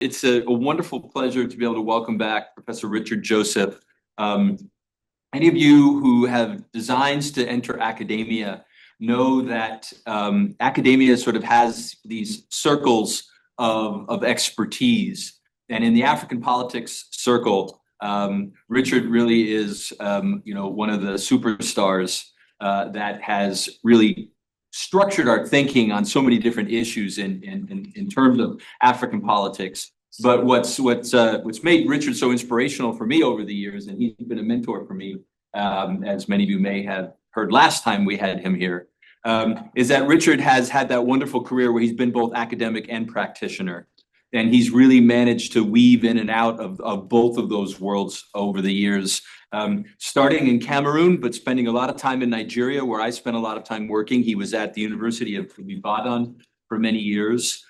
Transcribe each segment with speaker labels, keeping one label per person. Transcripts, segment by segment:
Speaker 1: It's a wonderful pleasure to be able to welcome back Professor Richard Joseph. Um, any of you who have designs to enter academia know that academia sort of has these circles of expertise. And in the African politics circle, Richard really is, one of the superstars that has really structured our thinking on so many different issues in terms of African politics. But what's made Richard so inspirational for me over the years, and he's been a mentor for me, as many of you may have heard last time we had him here, is that Richard has had that wonderful career where he's been both academic and practitioner. And he's really managed to weave in and out of both of those worlds over the years, starting in Cameroon, but spending a lot of time in Nigeria, where I spent a lot of time working. He was at the University of Ibadan for many years.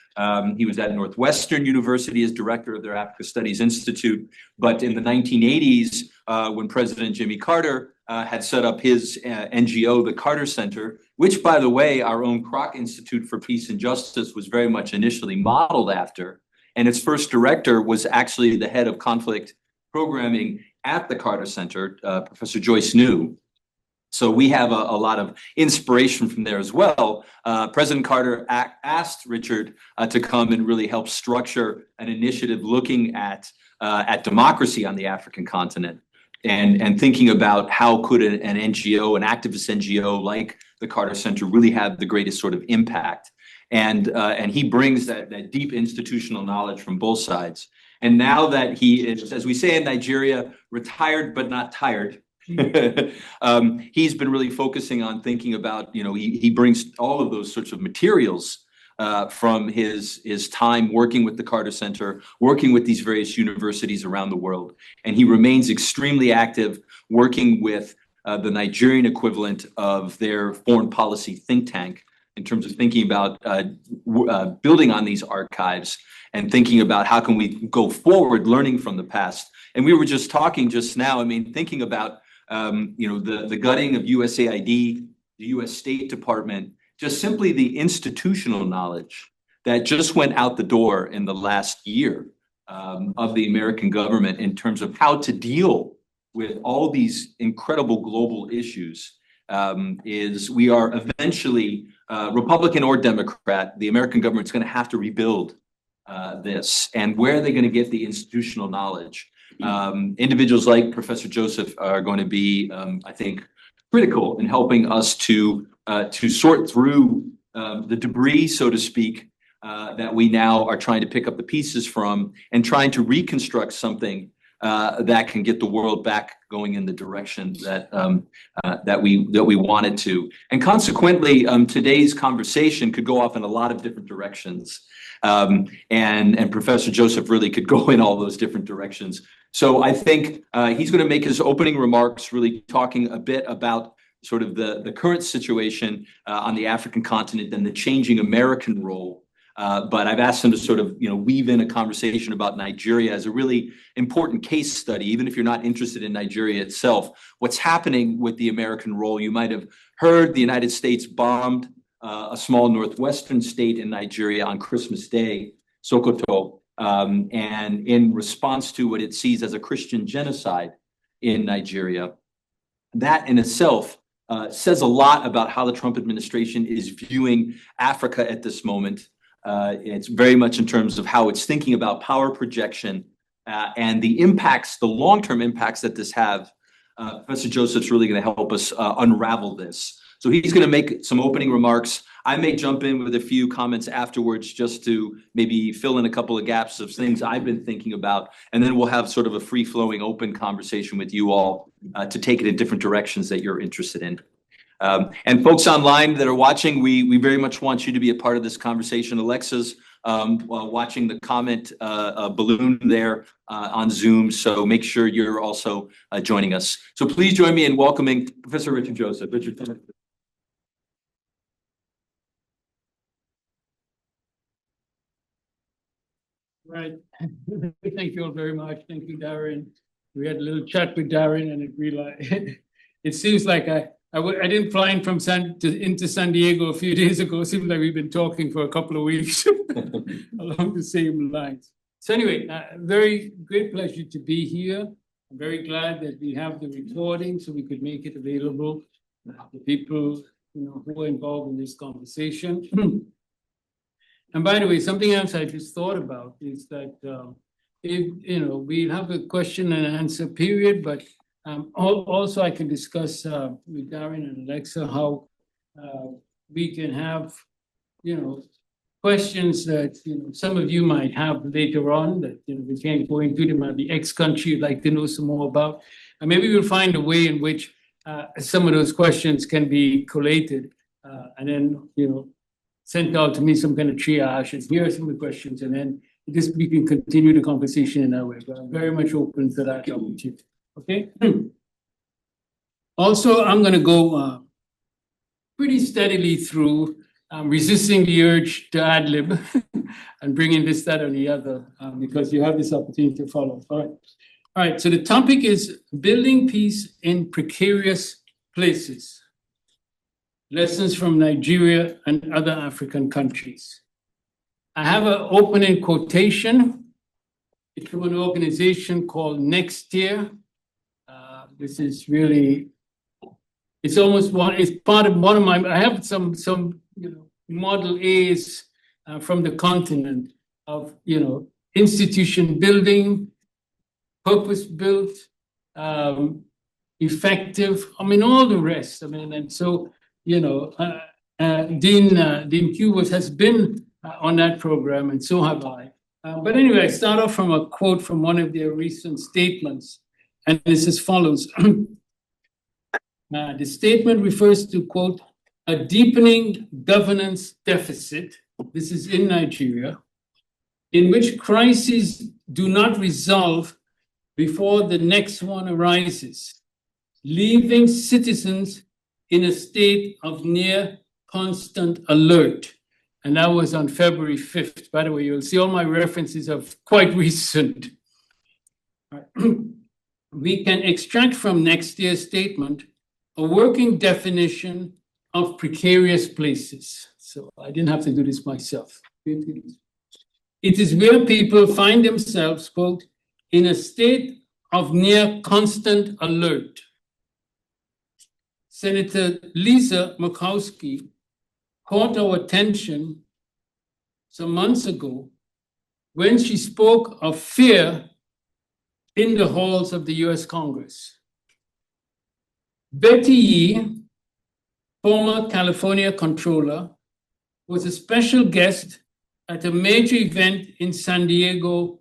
Speaker 1: He was at Northwestern University as director of their Africa Studies Institute. But in the 1980s, when President Jimmy Carter had set up his NGO, the Carter Center, which, by the way, our own Kroc Institute for Peace and Justice was very much initially modeled after. And its first director was actually the head of conflict programming at the Carter Center, Professor Joyce New. So we have a lot of inspiration from there as well. President Carter asked Richard to come and really help structure an initiative looking at democracy on the African continent and thinking about how could an NGO, an activist NGO like the Carter Center, really have the greatest sort of impact. And he brings that deep institutional knowledge from both sides. And now that he is, as we say in Nigeria, retired but not tired, he's been really focusing on thinking about, he brings all of those sorts of materials from his time working with the Carter Center, working with these various universities around the world. And he remains extremely active working with the Nigerian equivalent of their foreign policy think tank, in terms of thinking about building on these archives and thinking about how can we go forward, learning from the past. And we were just talking just now, thinking about, the gutting of USAID, the US State Department, just simply the institutional knowledge that just went out the door in the last year of the American government in terms of how to deal with all these incredible global issues. Is we are eventually, Republican or Democrat, the American government's going to have to rebuild this. And where are they going to get the institutional knowledge? Individuals like Professor Joseph are going to be, I think, critical in helping us to sort through the debris, so to speak, that we now are trying to pick up the pieces from and trying to reconstruct something that can get the world back going in the direction that we wanted to. And consequently, today's conversation could go off in a lot of different directions. And Professor Joseph really could go in all those different directions. So I think he's going to make his opening remarks really talking a bit about sort of the current situation on the African continent and the changing American role. But I've asked him to sort of, weave in a conversation about Nigeria as a really important case study, even if you're not interested in Nigeria itself. What's happening with the American role? You might have heard the United States bombed a small northwestern state in Nigeria on Christmas Day, Sokoto, and in response to what it sees as a Christian genocide in Nigeria. That in itself says a lot about how the Trump administration is viewing Africa at this moment. It's very much in terms of how it's thinking about power projection and the impacts, the long-term impacts that this have. Professor Joseph's really going to help us unravel this. So he's going to make some opening remarks. I may jump in with a few comments afterwards just to maybe fill in a couple of gaps of things I've been thinking about. And then we'll have sort of a free-flowing open conversation with you all to take it in different directions that you're interested in. And folks online that are watching, we very much want you to be a part of this conversation. Alexa's while watching the comment balloon there on Zoom, so make sure you're also joining us. So please join me in welcoming Professor Richard Joseph. Richard.
Speaker 2: Right. Thank you all very much. Thank you, Darren. We had a little chat with Darren, and it seems like I didn't fly in from into San Diego a few days ago. It seems like we've been talking for a couple of weeks along the same lines. So anyway, very great pleasure to be here. I'm very glad that we have the recording so we could make it available to people who are involved in this conversation. And by the way, something else I just thought about is that we'll have a question and answer period, but also I can discuss with Darren and Alexa how we can have questions that some of you might have later on that we can't go into them at the X country you'd like to know some more about, and maybe we'll find a way in which some of those questions can be collated and then sent out to me, some kind of triage, and here are some of the questions, and then we can continue the conversation in that way. But I'm very much open to that opportunity. Okay. Also, I'm going to go pretty steadily through. Resisting the urge to ad lib and bringing this, that, or the other, because you have this opportunity to follow. All right. So the topic is building peace in precarious places. Lessons from Nigeria and other African countries. I have an opening quotation. It's from an organization called Next Year. This is really, it's part of one of my, I have some Model A's from the continent of, institution building, purpose built, effective, all the rest. And so, Dean Q has been on that program, and so have I. But anyway, I start off from a quote from one of their recent statements, and it's as follows. The statement refers to, quote, a deepening governance deficit, this is in Nigeria, in which crises do not resolve before the next one arises, leaving citizens in a state of near constant alert. And that was on February 5th. By the way, you'll see all my references are quite recent. We can extract from next year's statement a working definition of precarious places. So I didn't have to do this myself. It is where people find themselves, quote, in a state of near constant alert. Senator Lisa Murkowski caught our attention some months ago when she spoke of fear in the halls of the US Congress. Betty Yee, former California controller, was a special guest at a major event in San Diego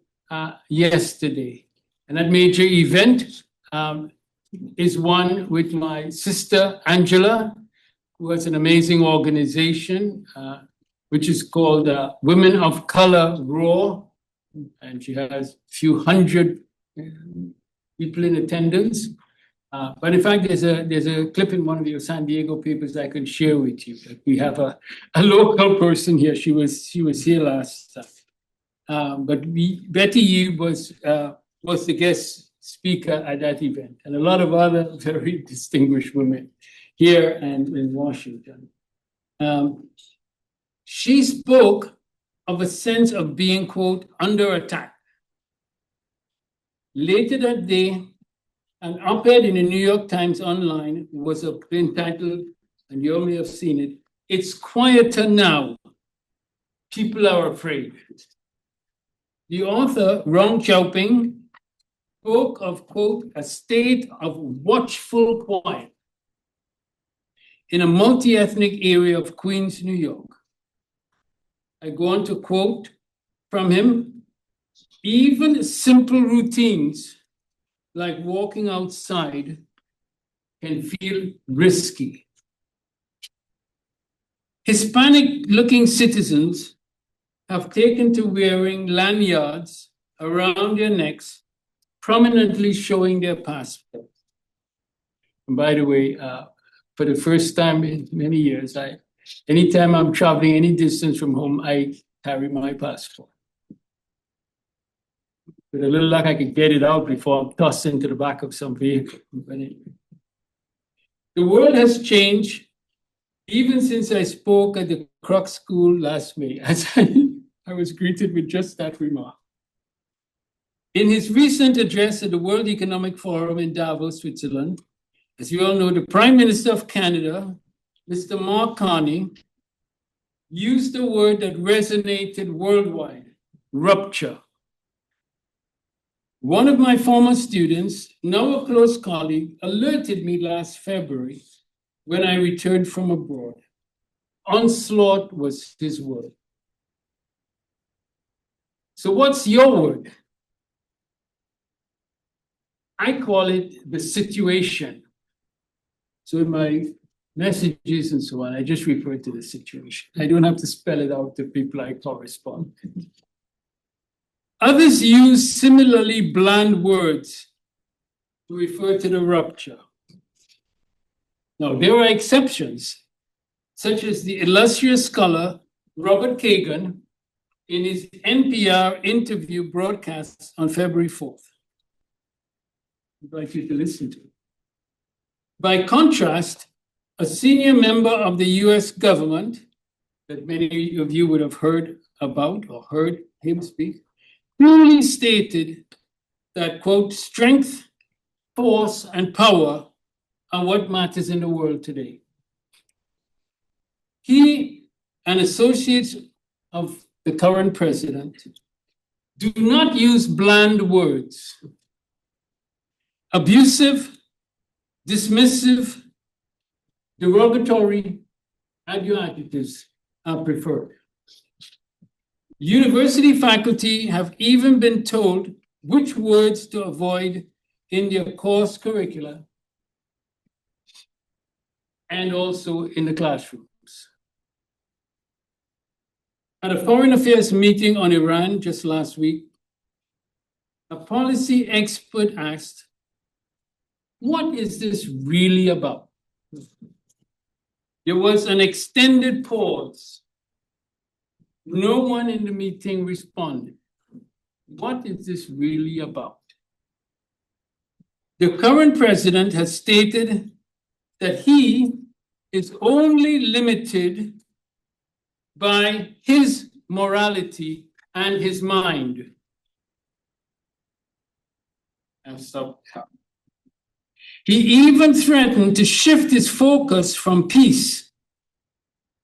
Speaker 2: yesterday. And that major event is one with my sister, Angela, who has an amazing organization, which is called Women of Color Raw. And she has a few hundred people in attendance. But in fact, there's a clip in one of your San Diego papers I can share with you. We have a local person here. She was here last time. But Betty Yee was the guest speaker at that event, and a lot of other very distinguished women here and in Washington. She spoke of a sense of being, quote, under attack. Later that day, an op-ed in the New York Times Online was entitled, and you all may have seen it, "It's Quieter Now. People Are Afraid." The author, Rong Xiaoping, spoke of, quote, a state of watchful quiet in a multi-ethnic area of Queens, New York. I go on to quote from him, even simple routines like walking outside can feel risky. Hispanic-looking citizens have taken to wearing lanyards around their necks, prominently showing their passport. And by the way, for the first time in many years, anytime I'm traveling any distance from home, I carry my passport. With a little luck, I could get it out before I'm tossed into the back of some vehicle. The world has changed even since I spoke at the Kroc school last May, as I was greeted with just that remark. In his recent address at the World Economic Forum in Davos, Switzerland, as you all know, the Prime Minister of Canada, Mr. Mark Carney, used a word that resonated worldwide: rupture. One of my former students, now a close colleague, alerted me last February when I returned from abroad. Onslaught was his word. So what's your word? I call it the situation. So in my messages and so on, I just refer to the situation. I don't have to spell it out to people I correspond. Others use similarly bland words to refer to the rupture. Now, there are exceptions, such as the illustrious scholar Robert Kagan in his NPR interview broadcast on February 4th. I'd like you to listen to it. By contrast, a senior member of the US government that many of you would have heard about or heard him speak, clearly stated that, quote, strength, force, and power are what matters in the world today. He and associates of the current president do not use bland words. Abusive, dismissive, derogatory adjectives are preferred. University faculty have even been told which words to avoid in their course curricula and also in the classrooms. At a foreign affairs meeting on Iran just last week, a policy expert asked, "What is this really about?" There was an extended pause. No one in the meeting responded. What is this really about? The current president has stated that he is only limited by his morality and his mind. And so, he even threatened to shift his focus from peace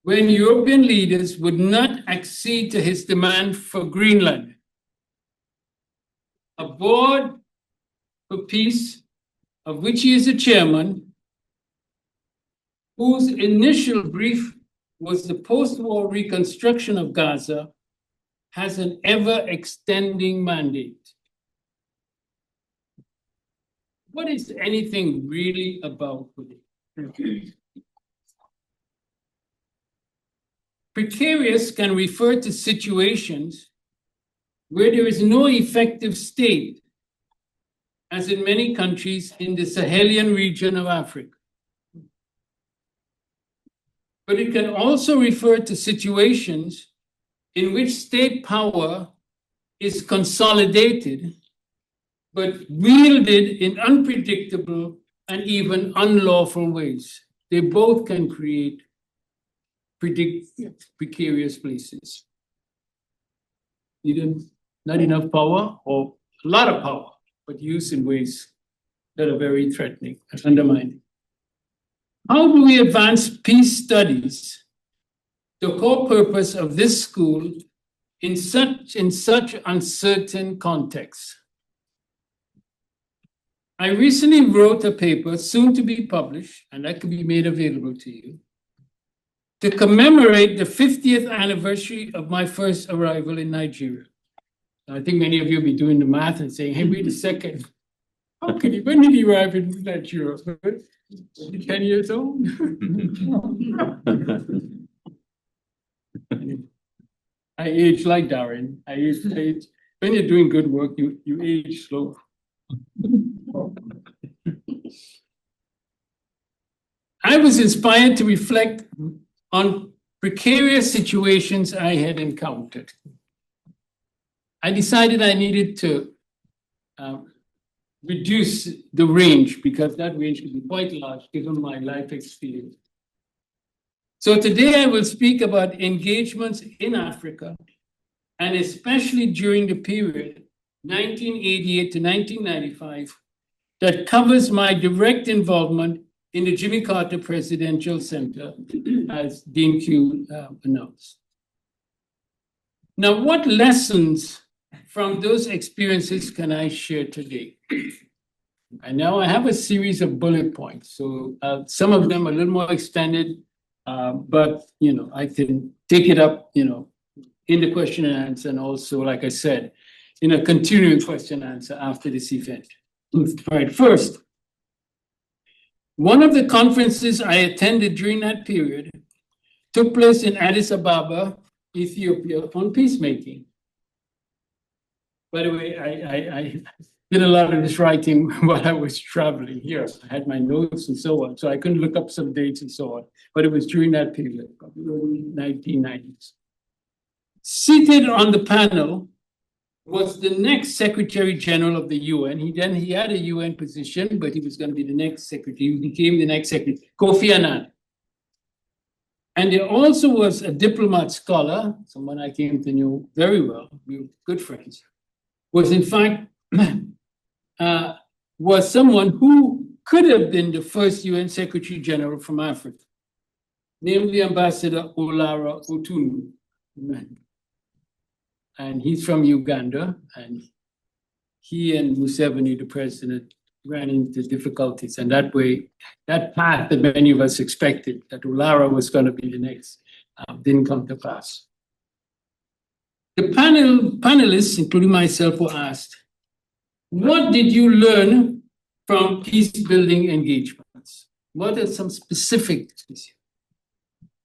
Speaker 2: when European leaders would not accede to his demand for Greenland. A board for peace, of which he is the chairman, whose initial brief was the post-war reconstruction of Gaza, has an ever-extending mandate. What is anything really about today? Precarious can refer to situations where there is no effective state, as in many countries in the Sahelian region of Africa. But it can also refer to situations in which state power is consolidated, but wielded in unpredictable and even unlawful ways. They both can create precarious places. Either not enough power or a lot of power, but used in ways that are very threatening and undermining. How do we advance peace studies, the core purpose of this school, in such uncertain contexts? I recently wrote a paper, soon to be published, and that could be made available to you, to commemorate the 50th anniversary of my first arrival in Nigeria. I think many of you will be doing the math and saying, hey, wait a second. When did he arrive in Nigeria? 10 years old? I age like Darren. I age. When you're doing good work, you age slow. I was inspired to reflect on precarious situations I had encountered. I decided I needed to reduce the range, because that range could be quite large given my life experience. So today I will speak about engagements in Africa, and especially during the period 1988 to 1995, that covers my direct involvement in the Jimmy Carter Presidential Center, as Dean Q announced. Now, what lessons from those experiences can I share today? And now I have a series of bullet points. So some of them are a little more extended, but I can take it up, in the question and answer, and also, like I said, in a continuing question and answer after this event. All right, first, one of the conferences I attended during that period took place in Addis Ababa, Ethiopia, on peacemaking. By the way, I did a lot of this writing while I was traveling here. I had my notes and so on, so I couldn't look up some dates and so on, but it was during that period, probably 1990s. Seated on the panel was the next Secretary General of the UN. He had a UN position, but he was going to be the next secretary. He became the next secretary, Kofi Annan. And there also was a diplomat scholar, someone I came to know very well, we were good friends, was in fact, was someone who could have been the first UN Secretary General from Africa, namely Ambassador Olara Otunu. And he's from Uganda, and he and Museveni, the president, ran into difficulties. And that way, that path that many of us expected, that Olara was going to be the next, didn't come to pass. The panelists, including myself, were asked, what did you learn from peace-building engagements? What are some specifics?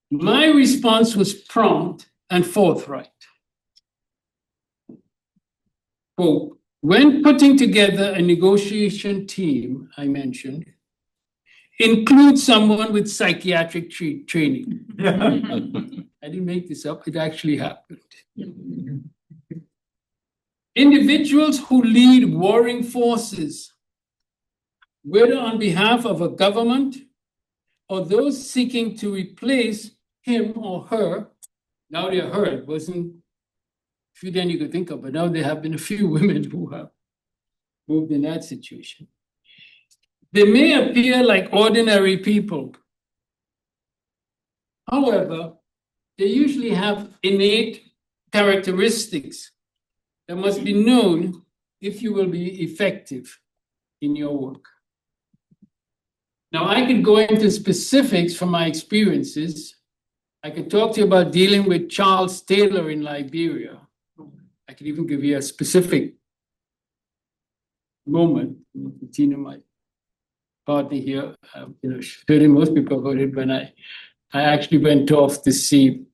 Speaker 2: My response was prompt and forthright. Quote, when putting together a negotiation team, I mentioned, include someone with psychiatric training. I didn't make this up, it actually happened. Individuals who lead warring forces, whether on behalf of a government or those seeking to replace him or her, now they're her, it wasn't few then you could think of, but now there have been a few women who have moved in that situation. They may appear like ordinary people. However, they usually have innate characteristics that must be known if you will be effective in your work. Now, I could go into specifics from my experiences. I could talk to you about dealing with Charles Taylor in Liberia. I could even give you a specific moment. Tina, my partner here, surely most people heard it when I actually went off to see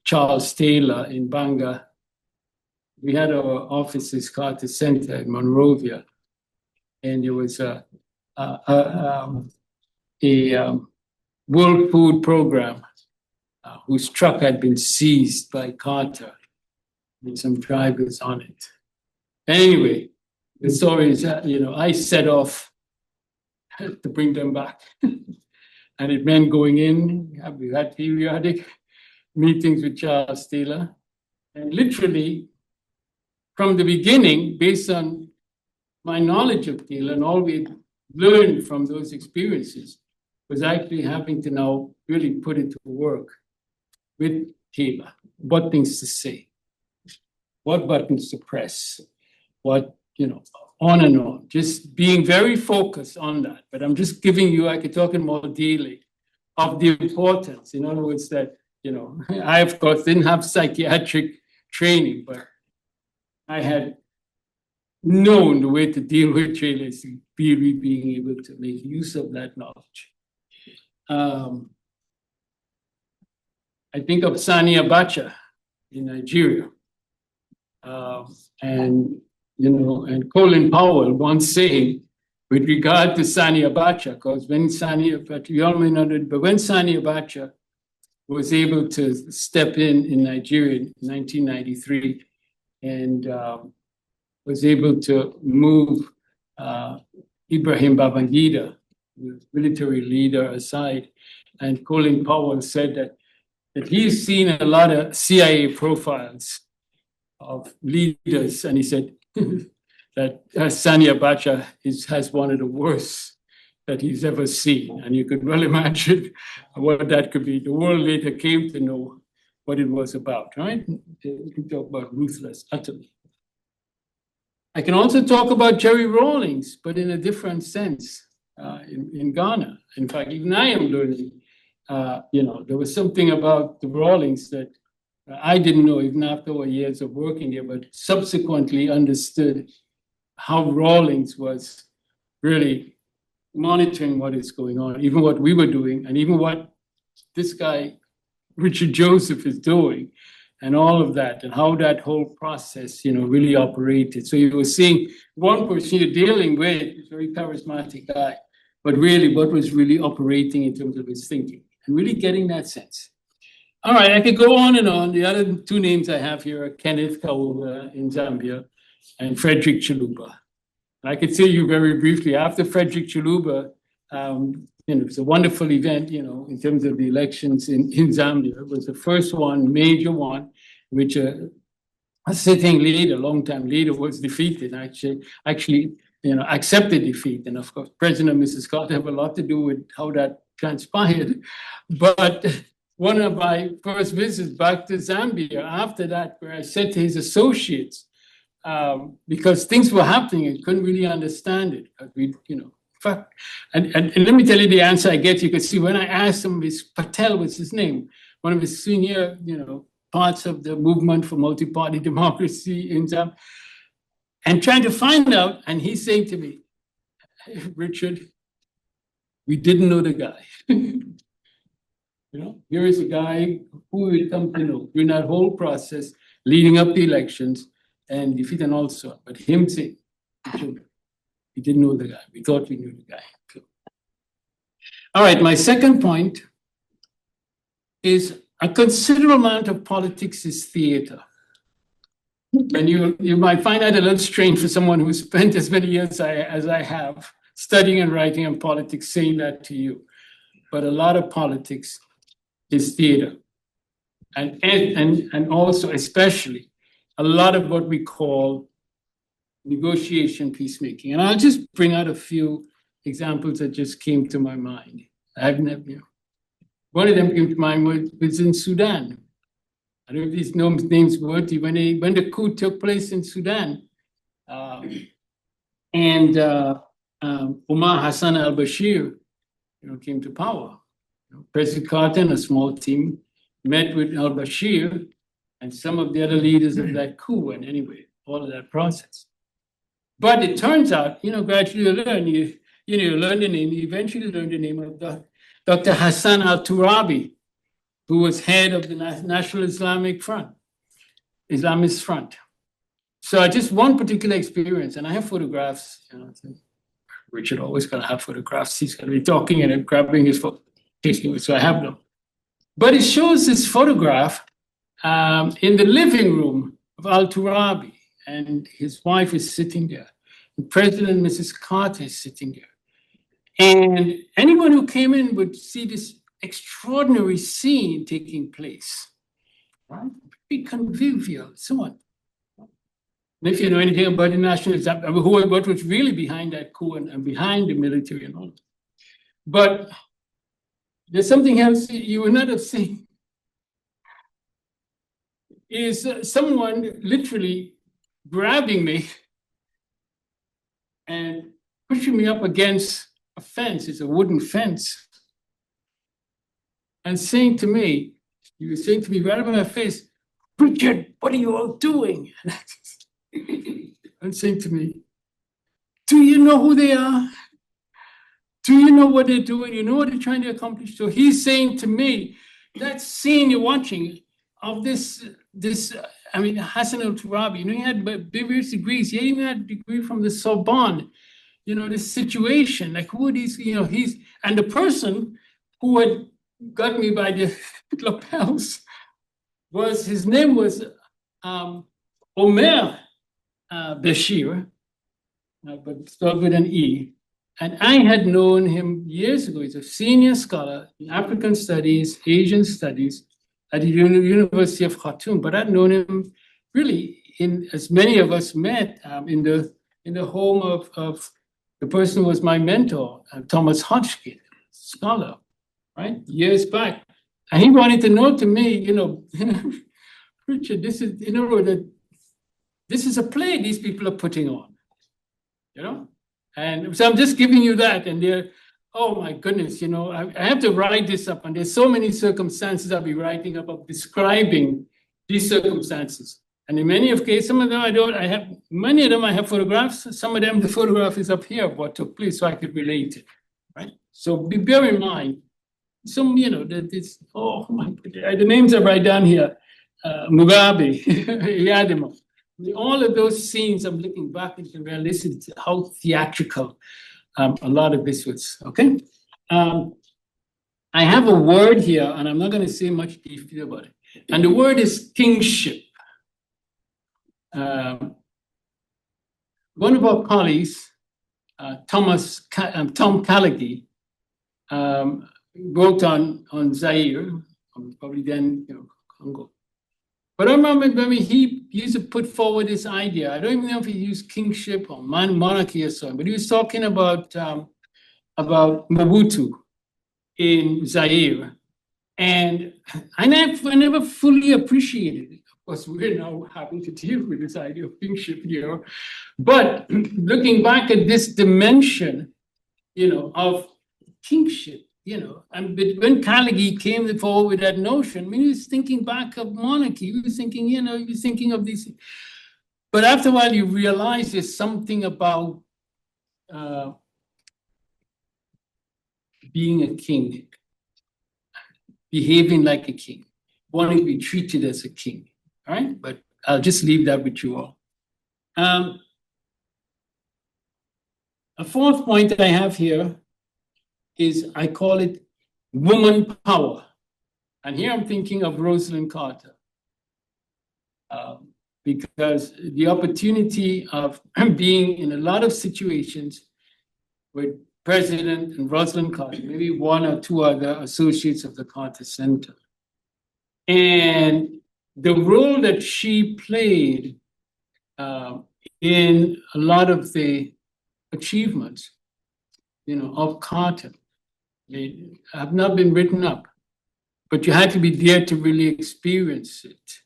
Speaker 2: Charles Taylor in Banga. We had our offices, Carter Center in Monrovia, and there was a World Food Program whose truck had been seized by Carter with some drivers on it. Anyway, the story is that, I set off to bring them back. And it meant going in. We had periodic meetings with Charles Taylor. And literally, from the beginning, based on my knowledge of Taylor and all we learned from those experiences, was actually having to now really put it to work with Taylor. What things to say, what buttons to press, what, on and on. Just being very focused on that. But I'm just giving you, I could talk in more daily, of the importance. In other words, that, I, of course, didn't have psychiatric training, but I had known the way to deal with trailers, really being able to make use of that knowledge. I think of Sani Abacha in Nigeria. And Colin Powell once saying, with regard to Sani Abacha, because when Sani Abacha, you all may not know, but when Sani Abacha was able to step in Nigeria in 1993 and was able to move Ibrahim Babangida, the military leader, aside, and Colin Powell said that he's seen a lot of CIA profiles of leaders, and he said, that Sani Abacha has one of the worst that he's ever seen. And you could well imagine what that could be. The world later came to know what it was about, right? You can talk about ruthless, utterly. I can also talk about Jerry Rawlings, but in a different sense in Ghana. In fact, even I am learning, there was something about the Rawlings that I didn't know even after years of working there, but subsequently understood how Rawlings was really monitoring what is going on, even what we were doing, and even what this guy, Richard Joseph, is doing, and all of that, and how that whole process, really operated. So you were seeing one person you're dealing with, a very charismatic guy, but really what was really operating in terms of his thinking, and really getting that sense. All right, I could go on and on. The other two names I have here are Kenneth Kaunda in Zambia and Frederick Chiluba. I could tell you very briefly, after Frederick Chiluba, it was a wonderful event, in terms of the elections in Zambia. It was the first one, major one, which a sitting leader, long-time leader, was defeated, actually, accepted defeat. And of course, President and Mrs. Carter have a lot to do with how that transpired. But one of my first visits back to Zambia after that, where I said to his associates, because things were happening and couldn't really understand it. And let me tell you the answer I get. You can see when I asked him, Patel was his name, one of his senior, parts of the movement for multi-party democracy in Zambia, and trying to find out. And he's saying to me, Richard, we didn't know the guy. Here is a guy who we come to know during that whole process leading up the elections and defeat and all sorts. But him saying, we didn't know the guy. We thought we knew the guy. So. All right, my second point is a considerable amount of politics is theater. And you might find that a little strange for someone who spent as many years as I have studying and writing on politics, saying that to you. But a lot of politics is theater. And also, especially, a lot of what we call negotiation peacemaking. And I'll just bring out a few examples that just came to my mind. One of them came to mind was in Sudan. I don't know if these names were when the coup took place in Sudan. And Omar Hassan al-Bashir came to power. President Carter and a small team met with al-Bashir and some of the other leaders of that coup, and anyway, all of that process. But it turns out, gradually you learn, you learn the name, you eventually learn the name of Dr. Hassan al-Turabi, who was head of the National Islamist Front. So just one particular experience, and I have photographs, Richard always gonna have photographs, he's gonna be talking and I'm grabbing his phone, so I have them. But it shows this photograph in the living room of al-Turabi, and his wife is sitting there. The President and Mrs. Carter is sitting there. And anyone who came in would see this extraordinary scene taking place, right? Very convivial, so on. And if you know anything about the National Islamist, what was really behind that coup and behind the military and all that. But there's something else you would not have seen. Is someone literally grabbing me and pushing me up against a fence. It's a wooden fence. And saying to me, he was saying to me right up in my face, Richard, what are you all doing? And saying to me, do you know who they are? Do you know what they're doing? You know what they're trying to accomplish? So he's saying to me, that scene you're watching of this Hassan al-Turabi, he had various degrees. He even had a degree from the Sorbonne. This situation, like who are these, and the person who had got me by the lapels his name was Omer Bashir, but spelled with an E. And I had known him years ago. He's a senior scholar in African studies, Asian studies at the University of Khartoum. But I'd known him really as many of us met in the home of the person who was my mentor, Thomas Hodgkin, scholar, right, years back. And he wanted to know to me, Richard, this is, this is a play these people are putting on, And so I'm just giving you that. And they're, oh my goodness, I have to write this up. And there's so many circumstances I'll be writing about describing these circumstances. And in many of cases, some of them many of them I have photographs. Some of them, the photograph is up here of what took place, so I could relate it, right? So bear in mind, that it's, oh my goodness, the names are right down here. Mugabe, Yadimo. All of those scenes, I'm looking back and can realize how theatrical a lot of this was, okay? I have a word here, and I'm not going to say much D.Phil about it. And the word is kingship. One of our colleagues, Tom Callaghy, wrote on Zaire, probably then Congo. But I remember when he used to put forward this idea. I don't even know if he used kingship or monarchy or so, but he was talking about Mobutu in Zaire. And I never fully appreciated it. Of course, we're now having to deal with this idea of kingship here. But looking back at this dimension, of kingship, and when Callaghy came forward with that notion, he was thinking back of monarchy. He was thinking, of these. But after a while, you realize there's something about being a king, behaving like a king, wanting to be treated as a king. All right, but I'll just leave that with you all. A fourth point that I have here is, I call it woman power. And here I'm thinking of Rosalind Carter, because the opportunity of being in a lot of situations with President and Rosalind Carter, maybe one or two other associates of the Carter Center. And the role that she played in a lot of the achievements, of Carter, they have not been written up, but you had to be there to really experience it.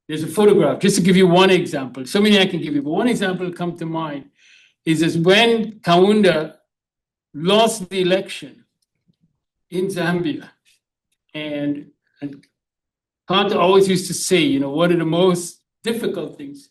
Speaker 2: There's a photograph, just to give you one example. So many I can give you, but one example that comes to mind is when Kaunda lost the election in Zambia. And Carter always used to say, one of the most difficult things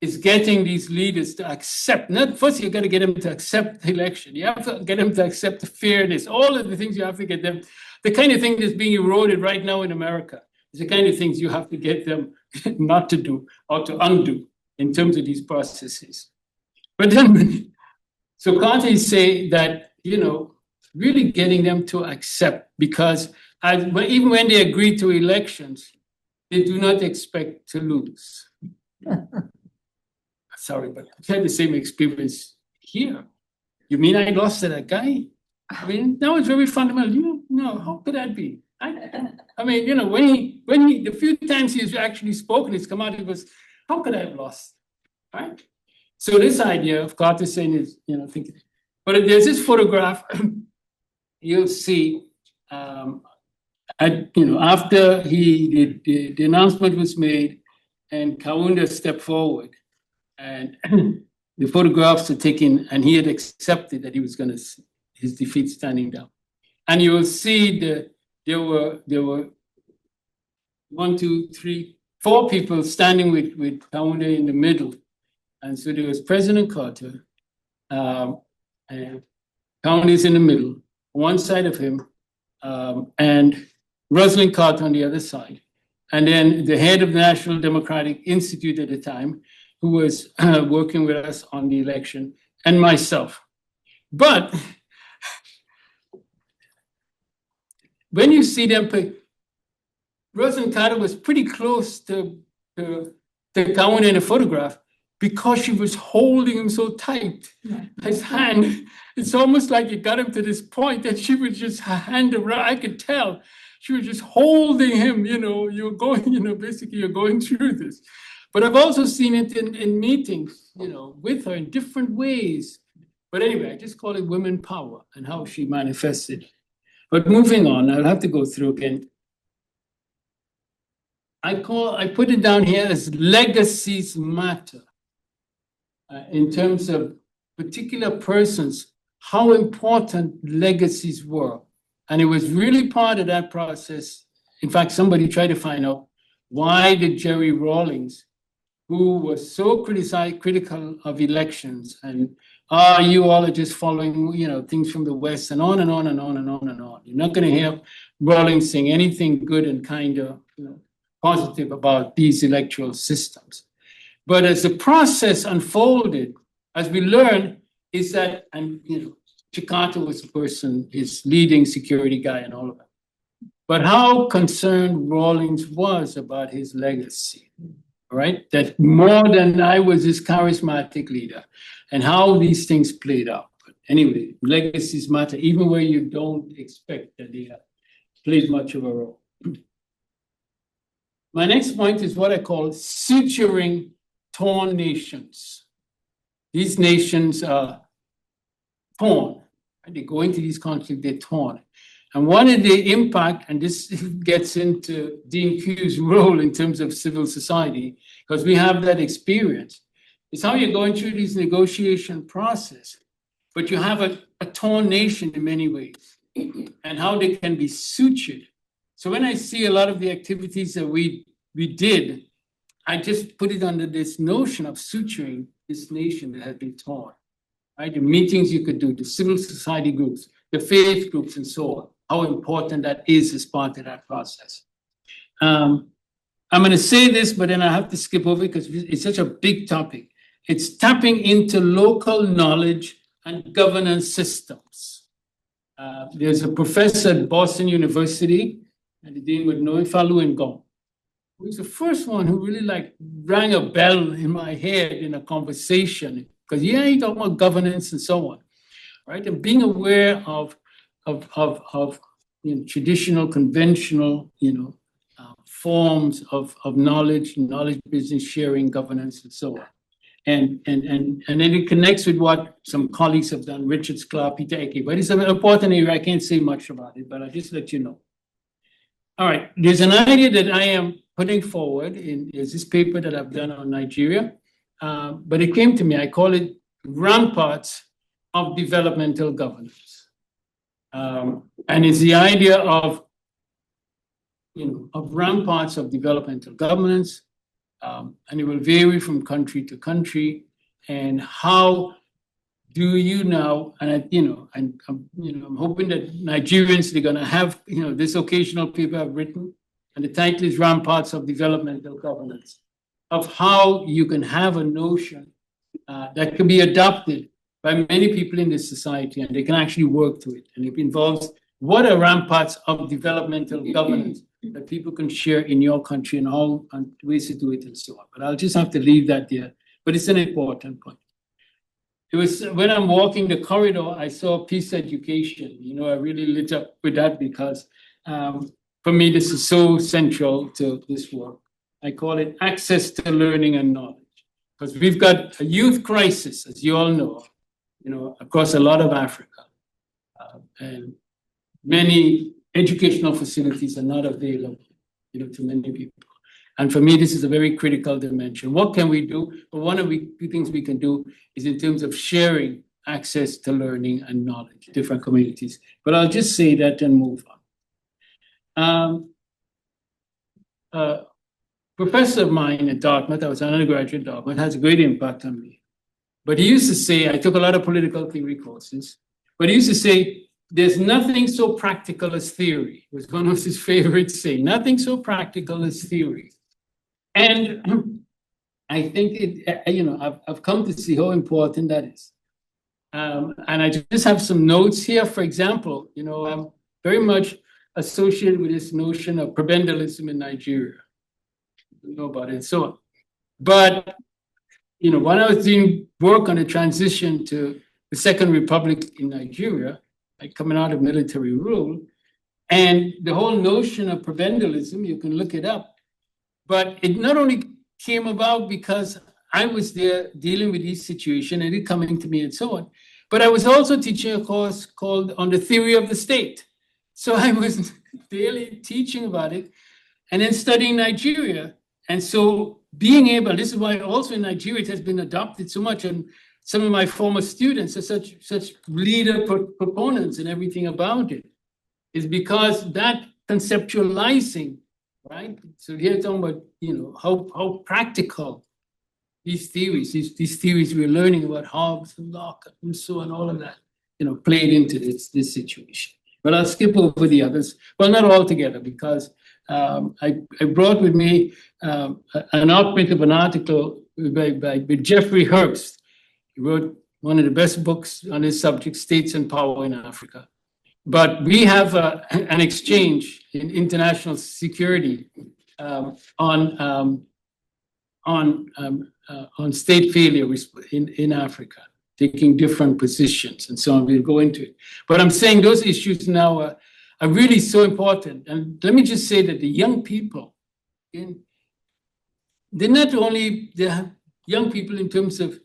Speaker 2: is getting these leaders to accept. First, you got to get them to accept the election. You have to get them to accept the fairness, all of the things you have to get them. The kind of thing that's being eroded right now in America is the kind of things you have to get them not to do or to undo in terms of these processes. But then, so Carter is saying that, really getting them to accept, because even when they agree to elections, they do not expect to lose. Sorry, but I had the same experience here. You mean I lost to that guy? That was very fundamental. How could that be? When he the few times he's actually spoken, it's come out, it was, how could I have lost? Right? So this idea of Carter saying is, thinking. But there's this photograph, you'll see, after the announcement was made and Kaunda stepped forward, and the photographs are taken, and he had accepted that he was going to his defeat standing down. And you will see that there were 1, 2, 3, 4 people standing with Kaunda in the middle. And so there was President Carter, and Kaunda is in the middle, one side of him, and Rosalind Carter on the other side. And then the head of the National Democratic Institute at the time, who was working with us on the election, and myself. But when you see them, Rosalind Carter was pretty close to Kaunda in the photograph, because she was holding him so tight, his hand. It's almost like it got him to this point that she would just her hand around. I could tell She was just holding him, you're going, basically you're going through this. But I've also seen it in meetings, with her in different ways. But anyway, I just call it women power and how she manifested. But moving on, I'll have to go through again. I put it down here as legacies matter. In terms of particular persons, how important legacies were. And it was really part of that process. In fact, somebody tried to find out why did Jerry Rawlings, who was so critical of elections, and you all are just following, things from the West, and on and on and on and on and on. You're not going to hear Rawlings saying anything good and kind of, positive about these electoral systems. But as the process unfolded, as we learned, is that, and Chicago was the person, his leading security guy and all of that. But how concerned Rawlings was about his legacy, right? That more than I was his charismatic leader, and how these things played out. But anyway, legacies matter, even where you don't expect that they played much of a role. My next point is what I call suturing torn nations. These nations are torn. Right? They go into these conflicts, they're torn. And one of the impact, and this gets into D&Q's role in terms of civil society, because we have that experience, is how you're going through this negotiation process, but you have a torn nation in many ways, and how they can be sutured. So when I see a lot of the activities that we did, I just put it under this notion of suturing this nation that has been torn, right? The meetings you could do, the civil society groups, the faith groups, and so on, how important that is as part of that process. I'm going to say this, but then I have to skip over it because it's such a big topic. It's tapping into local knowledge and governance systems. There's a professor at Boston University, and the dean would know it, Falun Gong, who was the first one who really rang a bell in my head in a conversation, because he talked about governance and so on, right? And being aware of traditional, conventional, forms of knowledge business sharing, governance, and so on. And then it connects with what some colleagues have done, Richard Sklar, Peter Ecke. But it's an important area. I can't say much about it, but I'll just let you know. All right, there's an idea that I am putting forward is this paper that I've done on Nigeria, but it came to me. I call it ramparts of developmental governance, and it's the idea of ramparts of developmental governance, and it will vary from country to country. And how do you now? And I'm hoping that Nigerians, they're going to have this occasional paper I've written. And the title is Ramparts of Developmental Governance, of how you can have a notion that can be adopted by many people in this society, and they can actually work to it. And it involves what are ramparts of developmental governance that people can share in your country, and how and ways to do it and so on. But I'll just have to leave that there. But it's an important point. It was when I'm walking the corridor, I saw peace education. I really lit up with that because for me, this is so central to this work. I call it access to learning and knowledge, because we've got a youth crisis, as you all know, across a lot of Africa, and many educational facilities are not available, to many people. And for me, this is a very critical dimension. What can we do? Well, one of the things we can do is in terms of sharing access to learning and knowledge, different communities. But I'll just say that and move on. Professor of mine at Dartmouth, I was an undergraduate at Dartmouth, has a great impact on me. But he used to say, I took a lot of political theory courses, but he used to say, there's nothing so practical as theory. It was one of his favorite saying, nothing so practical as theory. And I think I've come to see how important that is. And I just have some notes here. For example, I'm very much associated with this notion of prebendalism in Nigeria. You know about it, so on. But when I was doing work on the transition to the Second Republic in Nigeria, coming out of military rule, And the whole notion of prebendalism, you can look it up, but it not only came about because I was there dealing with these situations and it coming to me and so on, but I was also teaching a course called On the Theory of the State. So I was daily teaching about it and then studying Nigeria. And so being able, this is why also in Nigeria it has been adopted so much, and some of my former students are such leader proponents and everything about it, is because that conceptualizing, right? So here it's talking about, how practical these theories we're learning about Hobbes and Locke and so on, all of that, played into this situation. But I'll skip over the others. Well, not all together, because I brought with me an outprint of an article by Jeffrey Herbst. He wrote one of the best books on this subject, States and Power in Africa. But we have an exchange in international security on state failure in Africa, taking different positions and so on. We'll go into it. But I'm saying those issues now are really so important. And let me just say that the young people, they're not only the young people in terms of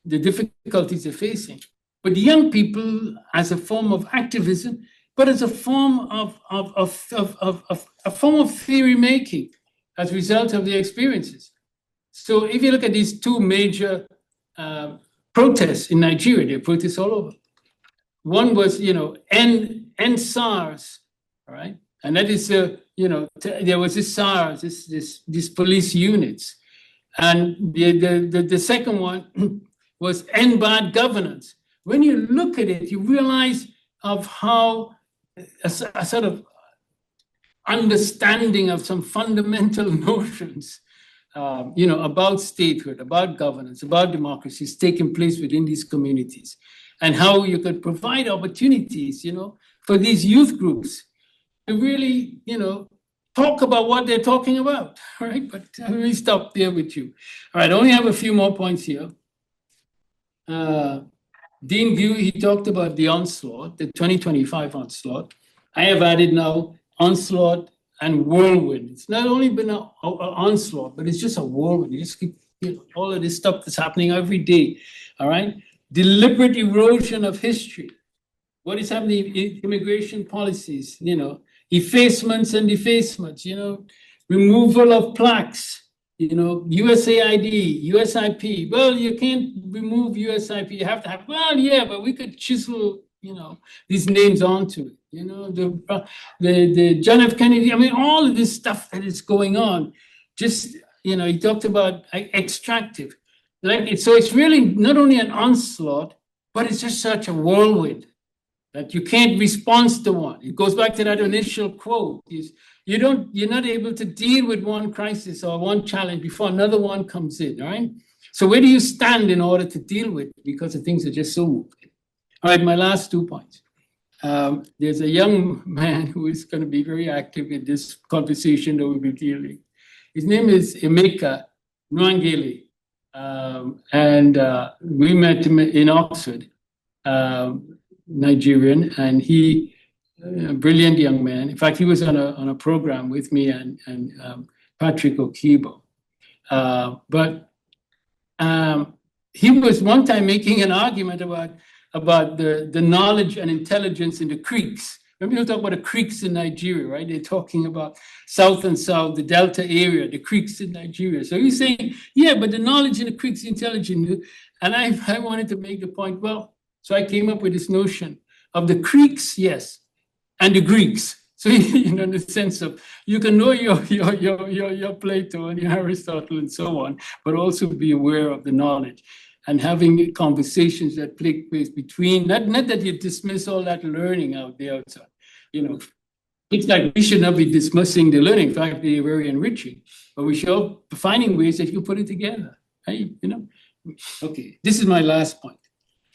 Speaker 2: the difficulties they're facing, but the young people as a form of activism, but as a form of theory making as a result of their experiences. So if you look at these two major protests in Nigeria, there are protests all over. One was, end SARS, all right? And that is, there was this SARS, these police units. And the second one was end bad governance. When you look at it, you realize of how a sort of understanding of some fundamental notions, about statehood, about governance, about democracy is taking place within these communities, and how you could provide opportunities, for these youth groups to really, talk about what they're talking about, right? But let me stop there with you. All right, I only have a few more points here. Dean View, he talked about the onslaught, the 2025 onslaught. I have added now onslaught and whirlwind. It's not only been an onslaught, but it's just a whirlwind. You just keep, all of this stuff that's happening every day, all right? Deliberate erosion of history. What is happening in immigration policies, effacements and defacements, removal of plaques, USAID, USIP. Well, you can't remove USIP. You have to have, but we could chisel, these names onto it. The John F. Kennedy, all of this stuff that is going on, just, he talked about extractive. So it's really not only an onslaught, but it's just such a whirlwind that you can't respond to one. It goes back to that initial quote. You're not able to deal with one crisis or one challenge before another one comes in, all right? So where do you stand in order to deal with it? Because the things are just so moving. All right, my last 2 points. There's a young man who is going to be very active in this conversation that we'll be dealing. His name is Emeka Nwangele, and we met him in Oxford, Nigerian, and he, a brilliant young man. In fact, he was on a program with me and Patrick Okibo. But he was one time making an argument about the knowledge and intelligence in the creeks. Remember, you talk about the creeks in Nigeria, right? They're talking about South and South, the Delta area, the creeks in Nigeria. So he's saying, yeah, but the knowledge in the creeks, intelligence. And I wanted to make the point, well, so I came up with this notion of the creeks, yes, and the Greeks. So, in the sense of you can know your Plato and your Aristotle and so on, but also be aware of the knowledge and having conversations that take place between, not that you dismiss all that learning out there outside. It's like we should not be dismissing the learning. In fact, they're very enriching, but we should be finding ways that you put it together. Right? Okay, this is my last point.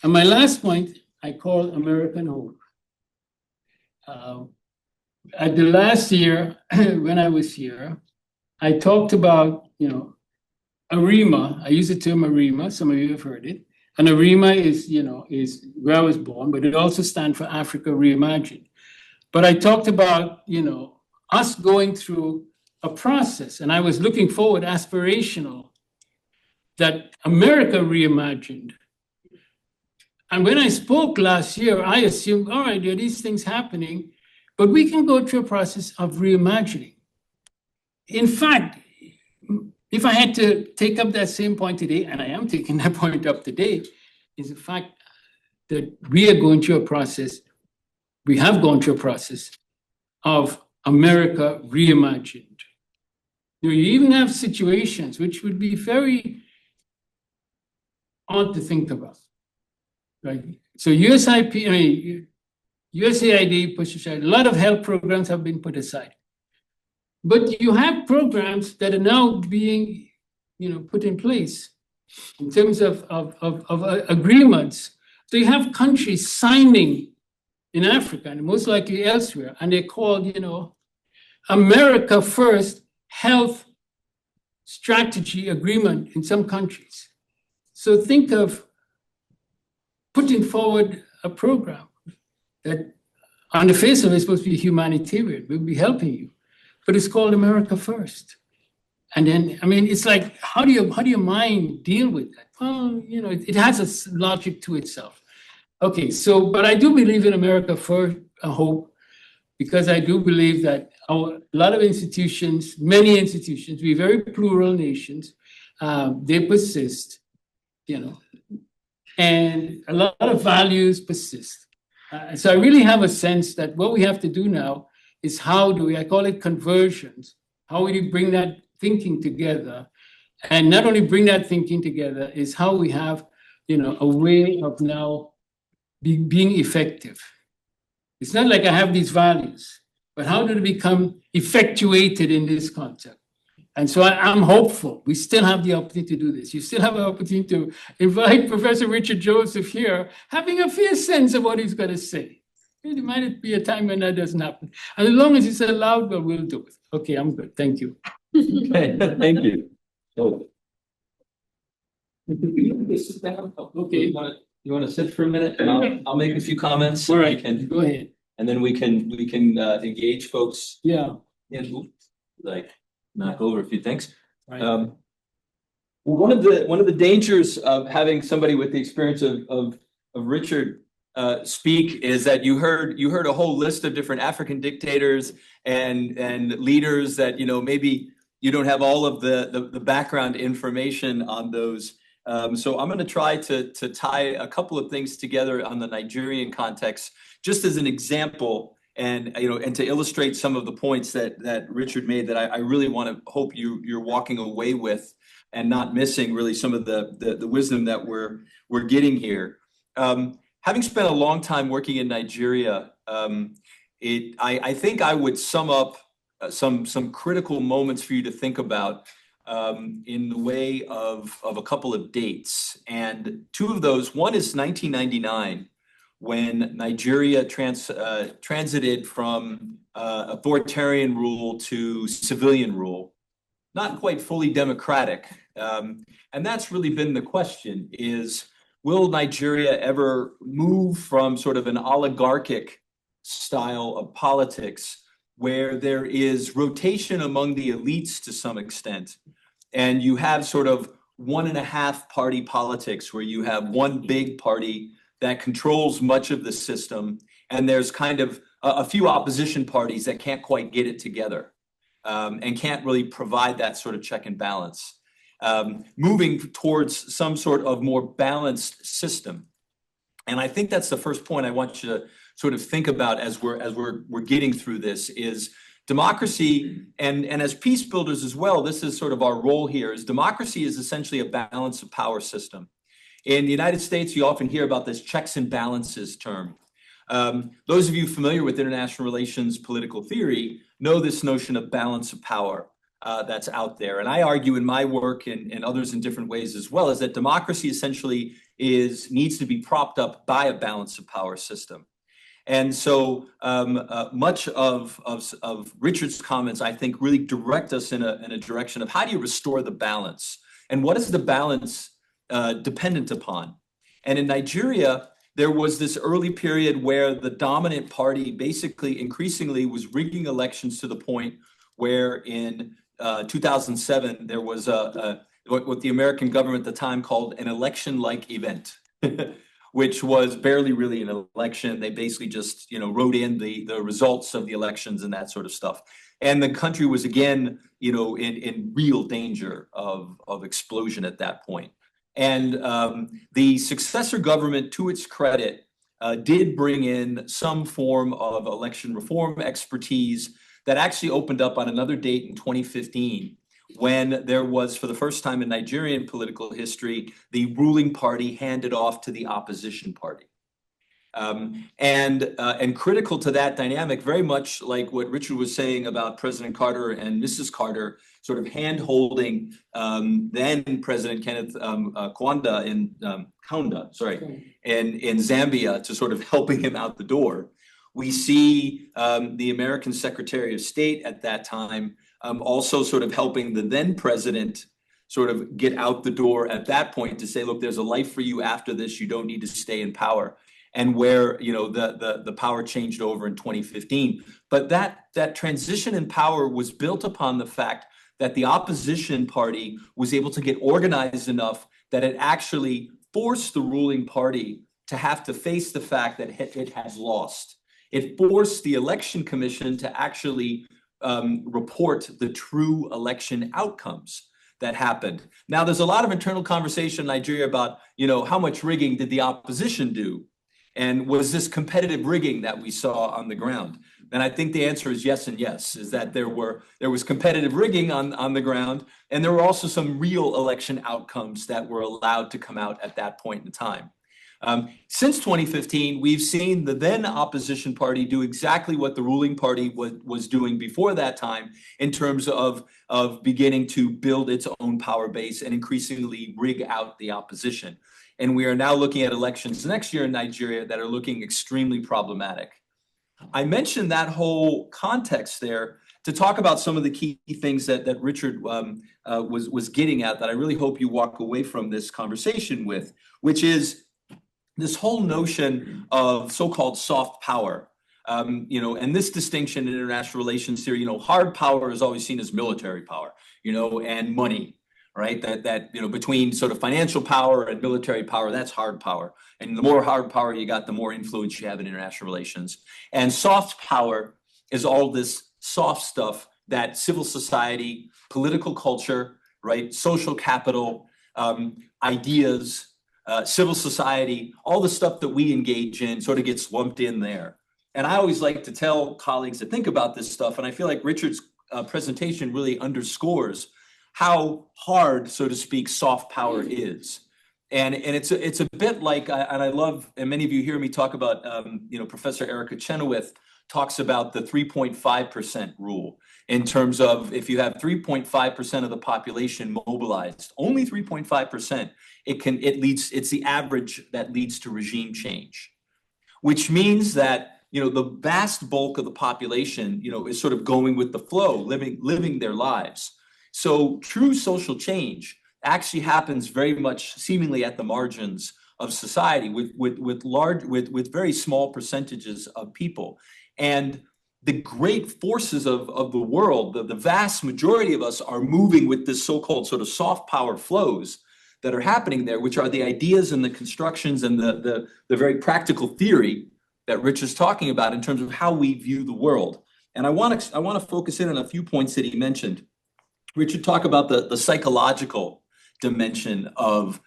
Speaker 2: And my last point, I call American Hope. At the last year, when I was here, I talked about, ARIMA. I use the term ARIMA. Some of you have heard it. And ARIMA is where I was born, but it also stands for Africa Reimagined. But I talked about, us going through a process, and I was looking forward, aspirational, that America reimagined. And when I spoke last year, I assumed, all right, there are these things happening, but we can go through a process of reimagining. In fact, if I had to take up that same point today, and I am taking that point up today, is the fact that we are going through a process, we have gone through a process of America reimagined. You even have situations which would be very odd to think about, right? So USAID pushed aside, a lot of health programs have been put aside. But you have programs that are now being, put in place in terms of agreements. So you have countries signing in Africa and most likely elsewhere, and they're called, America First Health Strategy Agreement in some countries. So think of putting forward a program that on the face of it is supposed to be humanitarian, we'll be helping you, but it's called America First. And then, it's like, how do your mind deal with that? Well, it has a logic to itself. Okay, so, but I do believe in America First, I hope, because I do believe that a lot of institutions, many institutions, we're very plural nations, they persist, and a lot of values persist. So I really have a sense that what we have to do now is I call it conversions, how we bring that thinking together. And not only bring that thinking together, is how we have, a way of now being effective. It's not like I have these values, but how do they become effectuated in this concept? And so I'm hopeful. We still have the opportunity to do this. You still have an opportunity to invite Professor Richard Joseph here, having a fair sense of what he's going to say. There might be a time when that doesn't happen. And as long as it's allowed, well, we'll do it. Okay, I'm good. Thank you.
Speaker 1: Okay, thank you. So,
Speaker 2: okay.
Speaker 1: You want to sit for a minute, and I'll make a few comments.
Speaker 2: All right, go ahead.
Speaker 1: And then we can engage folks.
Speaker 2: Yeah.
Speaker 1: And knock over a few things.
Speaker 2: Right.
Speaker 1: Well, one of the dangers of having somebody with the experience of Richard speak is that you heard a whole list of different African dictators and leaders that maybe you don't have all of the background information on those. So I'm going to try to tie a couple of things together on the Nigerian context, just as an example, and to illustrate some of the points that Richard made that I really want to hope you're walking away with and not missing really some of the wisdom that we're getting here. Having spent a long time working in Nigeria, I think I would sum up some critical moments for you to think about in the way of a couple of dates. And two of those, one is 1999, when Nigeria transited from authoritarian rule to civilian rule, not quite fully democratic. And that's really been the question is, will Nigeria ever move from sort of an oligarchic style of politics where there is rotation among the elites to some extent, and you have sort of 1.5 party politics where you have one big party that controls much of the system, and there's kind of a few opposition parties that can't quite get it together and can't really provide that sort of check and balance. Moving towards some sort of more balanced system. And I think that's the first point I want you to sort of think about as we're getting through this is democracy, and as peace builders as well, this is sort of our role here, is democracy is essentially a balance of power system. In the United States, you often hear about this checks and balances term. Those of you familiar with international relations political theory know this notion of balance of power that's out there. And I argue in my work and others in different ways as well, is that democracy essentially needs to be propped up by a balance of power system. And so much of Richard's comments, I think, really direct us in a direction of how do you restore the balance? And what is the balance dependent upon? And in Nigeria, there was this early period where the dominant party basically increasingly was rigging elections to the point where in 2007 there was what the American government at the time called an election-like event, which was barely really an election. They basically just wrote in the results of the elections and that sort of stuff. And the country was again in real danger of explosion at that point. And the successor government, to its credit, did bring in some form of election reform expertise that actually opened up on another date in 2015, when there was, for the first time in Nigerian political history, the ruling party handed off to the opposition party. And critical to that dynamic, very much like what Richard was saying about President Carter and Mrs. Carter, sort of hand-holding then President Kenneth Kaunda in Zambia to sort of helping him out the door. We see the American Secretary of State at that time also sort of helping the then president sort of get out the door at that point to say, look, there's a life for you after this. You don't need to stay in power. And where the power changed over in 2015. But that transition in power was built upon the fact that the opposition party was able to get organized enough that it actually forced the ruling party to have to face the fact that it has lost. It forced the election commission to actually report the true election outcomes that happened. Now, there's a lot of internal conversation in Nigeria about, how much rigging did the opposition do? And was this competitive rigging that we saw on the ground? And I think the answer is yes and yes, is that there was competitive rigging on the ground, and there were also some real election outcomes that were allowed to come out at that point in time. Since 2015, we've seen the then opposition party do exactly what the ruling party was doing before that time in terms of beginning to build its own power base and increasingly rig out the opposition. And we are now looking at elections next year in Nigeria that are looking extremely problematic. I mentioned that whole context there to talk about some of the key things that Richard was getting at that I really hope you walk away from this conversation with, which is this whole notion of so-called soft power. And this distinction in international relations theory, hard power is always seen as military power, and money. Right, that between sort of financial power and military power, that's hard power. And the more hard power you got, the more influence you have in international relations. And soft power is all this soft stuff that civil society, political culture, right, social capital, ideas, civil society, all the stuff that we engage in sort of gets lumped in there. And I always like to tell colleagues to think about this stuff, and I feel like Richard's presentation really underscores how hard, so to speak, soft power is. And it's a bit like, and I love, and many of you hear me talk about, Professor Erica Chenoweth talks about the 3.5% rule in terms of if you have 3.5% of the population mobilized, only 3.5%, it's the average that leads to regime change, which means that, the vast bulk of the population, is sort of going with the flow, living their lives. So true social change actually happens very much seemingly at the margins of society with very small percentages of people. And the great forces of the world, the vast majority of us are moving with this so-called sort of soft power flows that are happening there, which are the ideas and the constructions and the very practical theory that Rich is talking about in terms of how we view the world. And I want to focus in on a few points that he mentioned. Richard talked about the psychological dimension of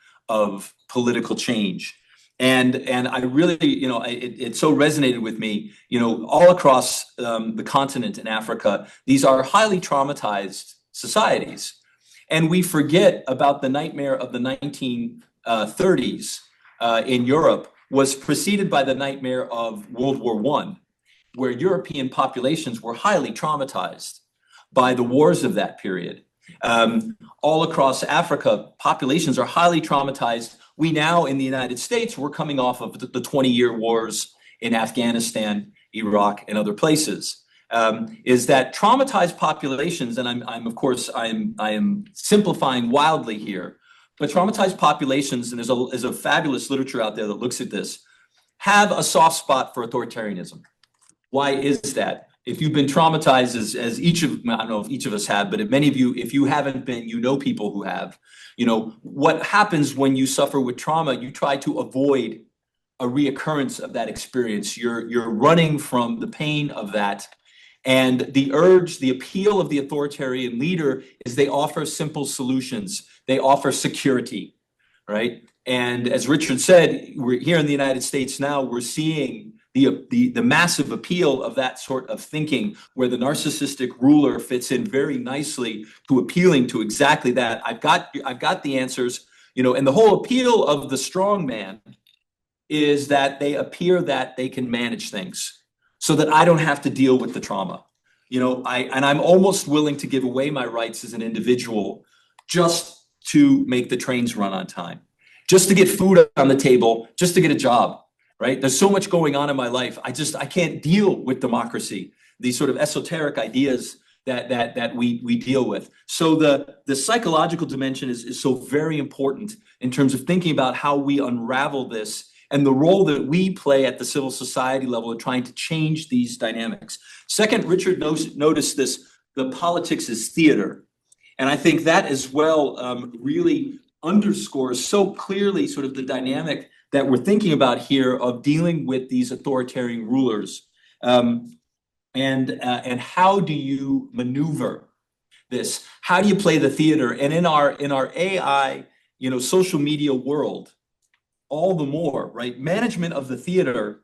Speaker 1: political change. And I really, it so resonated with me, all across the continent in Africa, these are highly traumatized societies. And we forget about the nightmare of the 1930s in Europe was preceded by the nightmare of World War I, where European populations were highly traumatized by the wars of that period. All across Africa, populations are highly traumatized. We now in the United States, we're coming off of the 20-year wars in Afghanistan, Iraq, and other places. Is that traumatized populations, and I am simplifying wildly here, but traumatized populations, and there's a fabulous literature out there that looks at this, have a soft spot for authoritarianism. Why is that? If you've been traumatized as each of, I don't know if each of us have, but if many of you, if you haven't been, you know people who have, what happens when you suffer with trauma, you try to avoid a reoccurrence of that experience. You're running from the pain of that. And the urge, the appeal of the authoritarian leader is they offer simple solutions. They offer security, right? And as Richard said, we're here in the United States now, we're seeing the massive appeal of that sort of thinking, where the narcissistic ruler fits in very nicely to appealing to exactly that. I've got the answers, and the whole appeal of the strong man is that they appear that they can manage things so that I don't have to deal with the trauma. I'm almost willing to give away my rights as an individual just to make the trains run on time, just to get food on the table, just to get a job. Right? There's so much going on in my life. I can't deal with democracy, these sort of esoteric ideas that we deal with. So the psychological dimension is so very important in terms of thinking about how we unravel this and the role that we play at the civil society level in trying to change these dynamics. Second, Richard noticed this, the politics is theater. And I think that as well really underscores so clearly sort of the dynamic that we're thinking about here of dealing with these authoritarian rulers, and how do you maneuver this? How do you play the theater? And in our AI, social media world, all the more, right? Management of the theater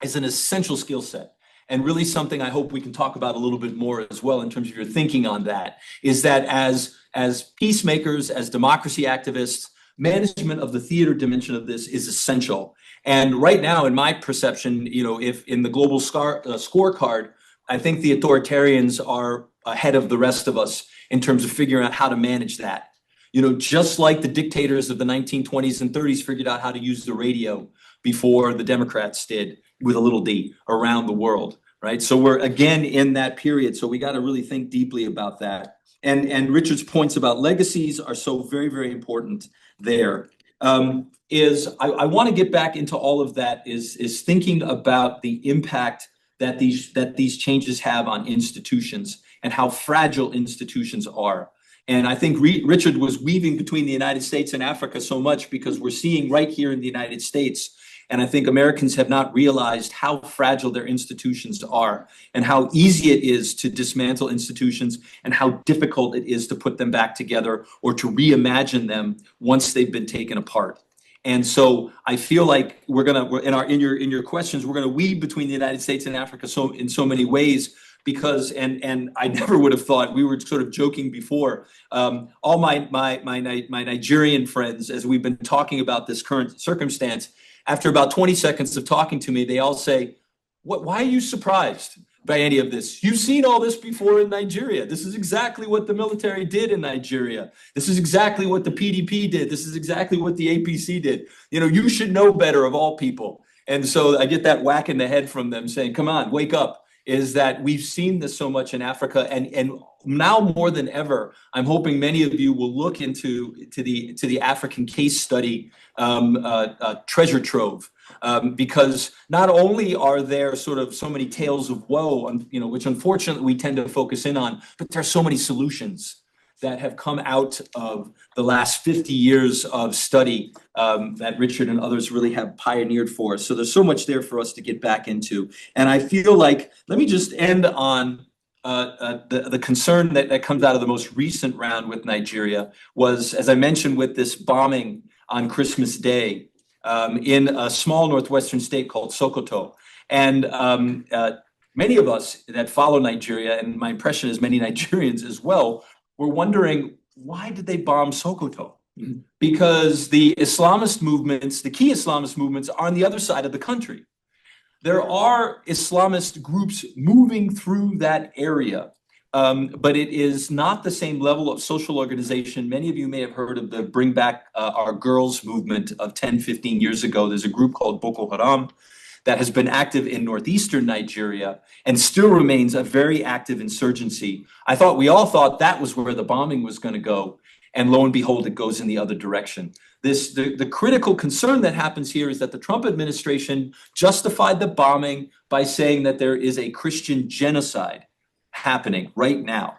Speaker 1: is an essential skill set, and really something I hope we can talk about a little bit more as well in terms of your thinking on that. Is that as peacemakers, as democracy activists, management of the theater dimension of this is essential. And right now, in my perception, if in the global scorecard, I think the authoritarians are ahead of the rest of us in terms of figuring out how to manage that. Just like the dictators of the 1920s and 30s figured out how to use the radio before the Democrats did, with a little d, around the world, right? So we're again in that period. So we got to really think deeply about that. And Richard's points about legacies are so very, very important there. I want to get back into all of that is thinking about the impact that these changes have on institutions and how fragile institutions are. And I think Richard was weaving between the United States and Africa so much because we're seeing right here in the United States. And I think Americans have not realized how fragile their institutions are and how easy it is to dismantle institutions and how difficult it is to put them back together or to reimagine them once they've been taken apart. And so I feel like in your questions, we're gonna weave between the United States and Africa in so many ways, because and I never would have thought, we were sort of joking before, all my Nigerian friends, as we've been talking about this current circumstance, after about 20 seconds of talking to me, they all say, why are you surprised by any of this? You've seen all this before in Nigeria. This is exactly what the military did in Nigeria. This is exactly what the PDP did. This is exactly what the APC did. You should know better, of all people. And so I get that whack in the head from them saying, come on, wake up. Is that we've seen this so much in Africa, and now more than ever, I'm hoping many of you will look into the African case study treasure trove, because not only are there sort of so many tales of woe, which unfortunately we tend to focus in on, but there are so many solutions that have come out of the last 50 years of study that Richard and others really have pioneered for us. So there's so much there for us to get back into. And I feel like, let me just end on the concern that comes out of the most recent round with Nigeria was, as I mentioned, with this bombing on Christmas Day in a small northwestern state called Sokoto. And many of us that follow Nigeria, and my impression is many Nigerians as well, were wondering, why did they bomb Sokoto? Because the Islamist movements, the key Islamist movements, are on the other side of the country. There are Islamist groups moving through that area, but it is not the same level of social organization. Many of you may have heard of the Bring Back Our Girls movement of 10, 15 years ago. There's a group called Boko Haram that has been active in northeastern Nigeria and still remains a very active insurgency. We all thought that was where the bombing was going to go. And lo and behold, it goes in the other direction. The critical concern that happens here is that the Trump administration justified the bombing by saying that there is a Christian genocide happening right now.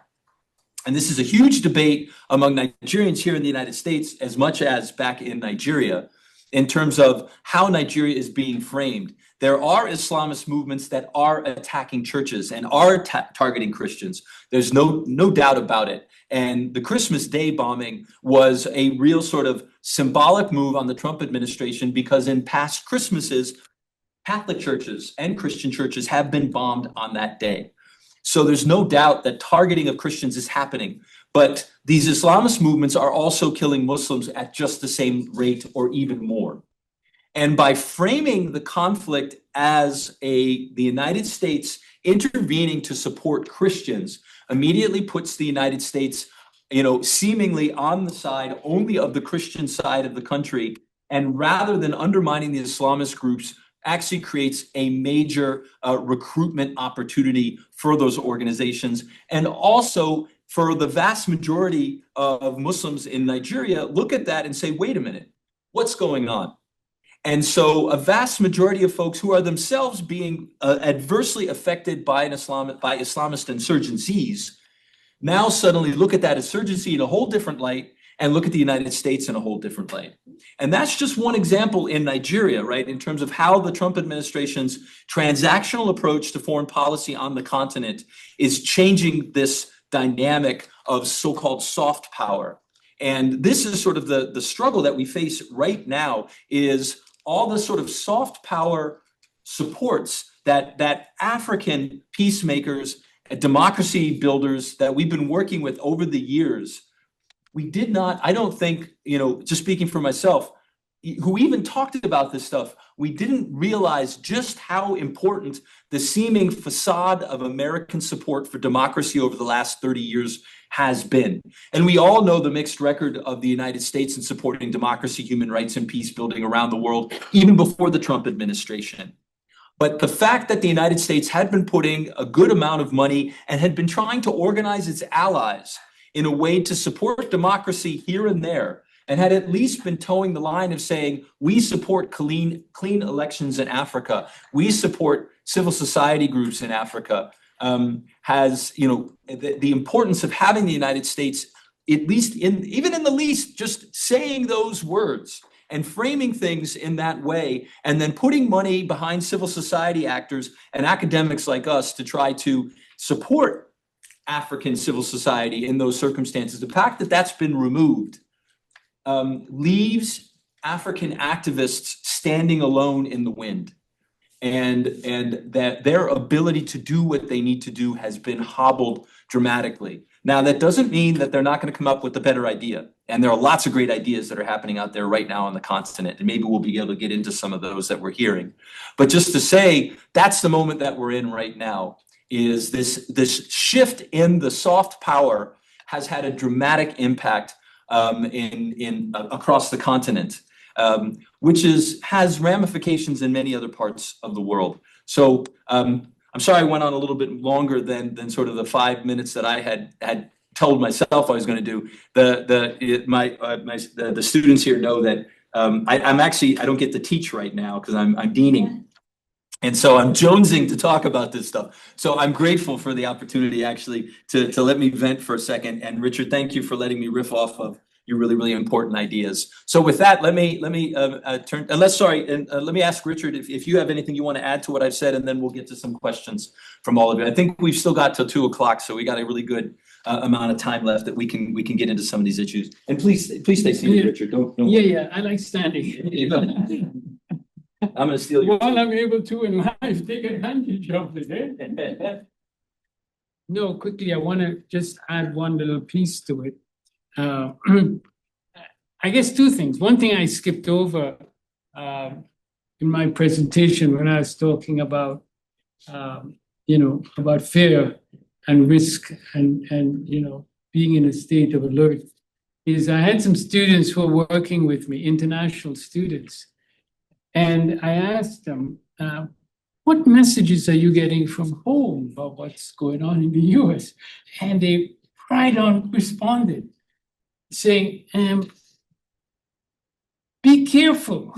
Speaker 1: And this is a huge debate among Nigerians here in the United States, as much as back in Nigeria, in terms of how Nigeria is being framed. There are Islamist movements that are attacking churches and are targeting Christians. There's no doubt about it. And the Christmas Day bombing was a real sort of symbolic move on the Trump administration, because in past Christmases, Catholic churches and Christian churches have been bombed on that day. So there's no doubt that targeting of Christians is happening. But these Islamist movements are also killing Muslims at just the same rate or even more. And by framing the conflict as the United States intervening to support Christians immediately puts the United States, seemingly on the side only of the Christian side of the country. And rather than undermining the Islamist groups, actually creates a major recruitment opportunity for those organizations. And also for the vast majority of Muslims in Nigeria, look at that and say, wait a minute, what's going on? And so a vast majority of folks who are themselves being adversely affected by Islamist insurgencies now suddenly look at that insurgency in a whole different light and look at the United States in a whole different light. And that's just one example in Nigeria, right, in terms of how the Trump administration's transactional approach to foreign policy on the continent is changing this dynamic of so-called soft power. And this is sort of the struggle that we face right now, is all the sort of soft power supports that African peacemakers, democracy builders that we've been working with over the years. We did not, I don't think, just speaking for myself, who even talked about this stuff, we didn't realize just how important the seeming facade of American support for democracy over the last 30 years has been. And we all know the mixed record of the United States in supporting democracy, human rights, and peace building around the world, even before the Trump administration. But the fact that the United States had been putting a good amount of money and had been trying to organize its allies in a way to support democracy here and there, and had at least been towing the line of saying, we support clean elections in Africa, we support civil society groups in Africa, has, the importance of having the United States, at least even in the least, just saying those words and framing things in that way, and then putting money behind civil society actors and academics like us to try to support African civil society in those circumstances. The fact that that's been removed leaves African activists standing alone in the wind, and that their ability to do what they need to do has been hobbled dramatically. Now, that doesn't mean that they're not going to come up with a better idea. And there are lots of great ideas that are happening out there right now on the continent. And maybe we'll be able to get into some of those that we're hearing. But just to say, that's the moment that we're in right now, is this shift in the soft power has had a dramatic impact across the continent, which has ramifications in many other parts of the world. So I'm sorry I went on a little bit longer than sort of the 5 minutes that I had told myself I was going to do. The students here know that I don't get to teach right now because I'm deaning. And so I'm jonesing to talk about this stuff. So I'm grateful for the opportunity actually to let me vent for a second. And Richard, thank you for letting me riff off of your really, really important ideas. So with that, let me turn, let me ask Richard if you have anything you want to add to what I've said, and then we'll get to some questions from all of you. I think we've still got till 2 o'clock, so we got a really good amount of time left that we can get into some of these issues. And please stay seated, Richard. Don't.
Speaker 2: Yeah, I like standing.
Speaker 1: I'm going to steal your.
Speaker 2: While I'm able to in life, take advantage of it. No, quickly, I want to just add one little piece to it. I guess two things. One thing I skipped over in my presentation when I was talking about, about fear and risk and being in a state of alert, is I had some students who were working with me, international students, and I asked them, what messages are you getting from home about what's going on in the US? And they right on responded. saying, be careful.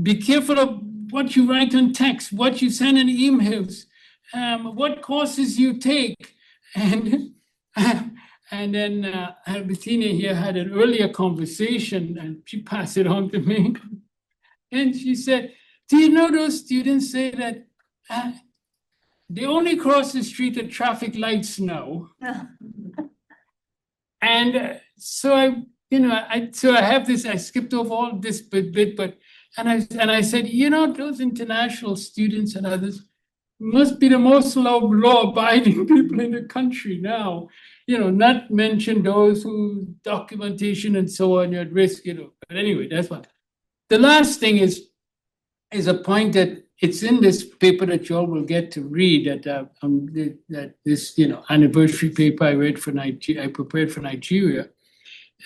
Speaker 2: Be careful of what you write on text, what you send in emails, what courses you take. And and then Bettina here had an earlier conversation and she passed it on to me. And she said, do you know those students say that they only cross the street at traffic lights now? And so I have this, I skipped over all this bit, but and I said, those international students and others must be the most law-abiding people in the country now. Not mention those who documentation and so on, you're at risk, But anyway, that's what. The last thing is a point that it's in this paper that you all will get to read that this anniversary paper I read for Nigeria, I prepared for Nigeria,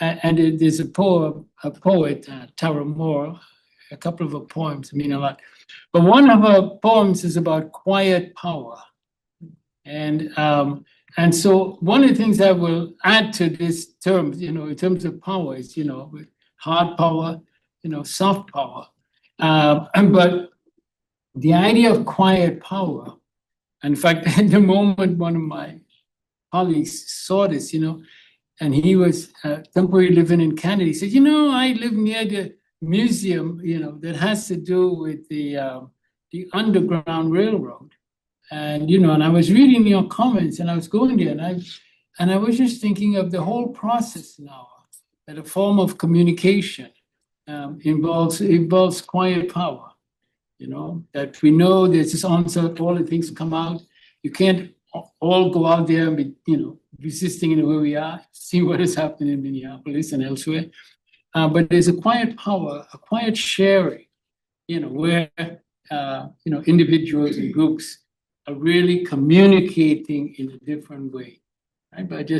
Speaker 2: and there's a poet, Tara Moore, a couple of her poems mean a lot, but one of her poems is about quiet power, and so one of the things I will add to this term, in terms of power, is hard power, soft power, but the idea of quiet power. In fact, at the moment, one of my colleagues saw this, and he was temporarily living in Canada. He said, I live near the museum, that has to do with the Underground Railroad. And, and I was reading your comments and I was going there and I was just thinking of the whole process now, that a form of communication involves quiet power. That we know there's this onset, all the things come out. You can't all go out there and be, resisting in the way we are, see what is happening in Minneapolis and elsewhere. But there's a quiet power, a quiet sharing, where, individuals and groups are really communicating in a different way. Right? But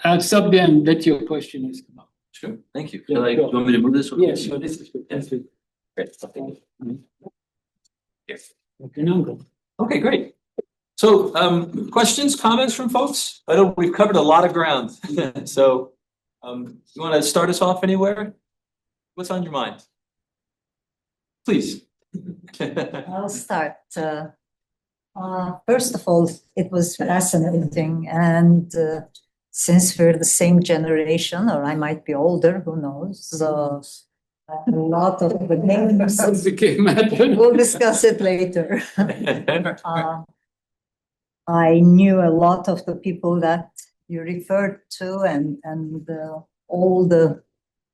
Speaker 2: I'll stop there and let your questions come up.
Speaker 1: Sure, thank you.
Speaker 2: Yeah,
Speaker 1: Do you want me to move this one?
Speaker 2: Yeah, sure, this is good. That's good.
Speaker 1: Great. Yes.
Speaker 2: Okay,
Speaker 1: great. So, questions, comments from folks? I know we've covered a lot of ground. So, you want to start us off anywhere? What's on your mind? Please.
Speaker 3: I'll start. First of all, it was fascinating. And since we're the same generation, or I might be older, who knows? A lot of the names. We'll discuss it later. I knew a lot of the people that you referred to and all the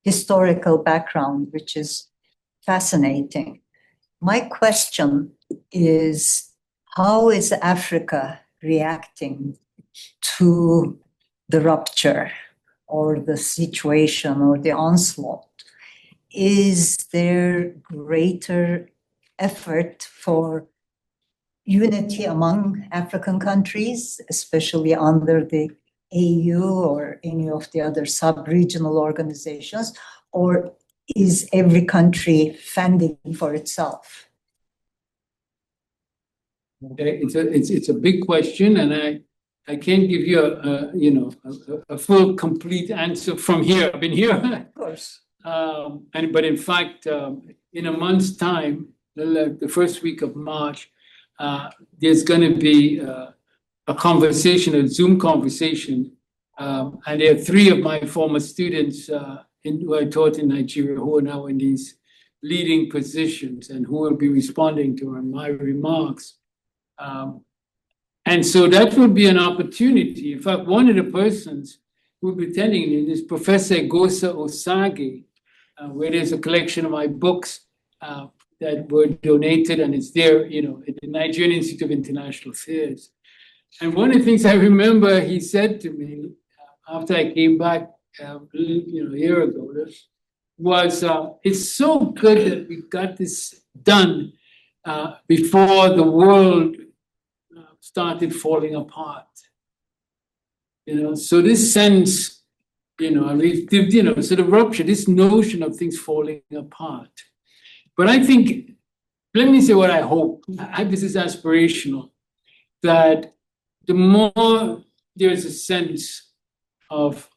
Speaker 3: historical background, which is fascinating. My question is, how is Africa reacting to the rupture or the situation or the onslaught? Is there greater effort for unity among African countries, especially under the AU or any of the other sub-regional organizations, or is every country fending for itself?
Speaker 2: Okay, it's a big question, and I can't give you a full complete answer from here. I've been here,
Speaker 3: of course.
Speaker 2: But in fact, in a month's time, the first week of March, there's going to be a conversation, a Zoom conversation, and there are three of my former students who I taught in Nigeria who are now in these leading positions and who will be responding to my remarks. And so that would be an opportunity. In fact, one of the persons who will be attending is Professor Gosa Osage, where there's a collection of my books that were donated, and it's there, at the Nigerian Institute of International Affairs. And one of the things I remember he said to me after I came back, a year ago, was, it's so good that we got this done before the world started falling apart. So this sense, so the rupture, this notion of things falling apart. But I think, let me say what I hope. This is aspirational, that the more there's a sense of,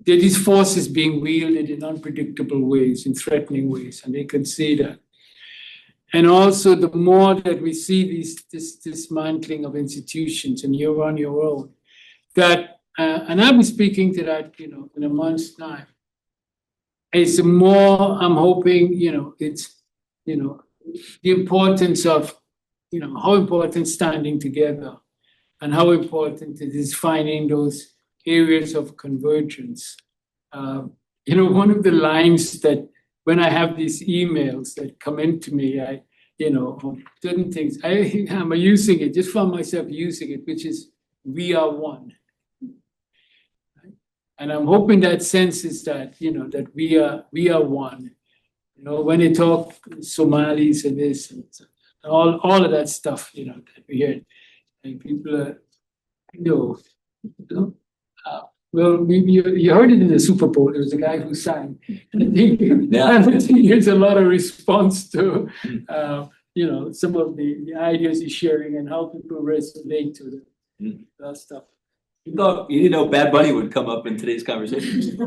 Speaker 2: there are these forces being wielded in unpredictable ways, in threatening ways, and they can see that. And also, the more that we see this dismantling of institutions, and you're on your own, that, and I'll be speaking to that, in a month's time. It's more, I'm hoping, it's, the importance of, how important standing together, and how important it is finding those areas of convergence. One of the lines that when I have these emails that come into me, certain things, I'm using it, just found myself using it, which is, we are one. And I'm hoping that sense is that, that we are one. When they talk Somalis and this, and all of that stuff, that we hear, and people are, well, maybe you heard it in the Super Bowl. There was a guy who sang. I think there's a lot of response to, some of the ideas he's sharing and how people resonate to that stuff.
Speaker 1: You didn't know Bad Bunny would come up in today's conversation.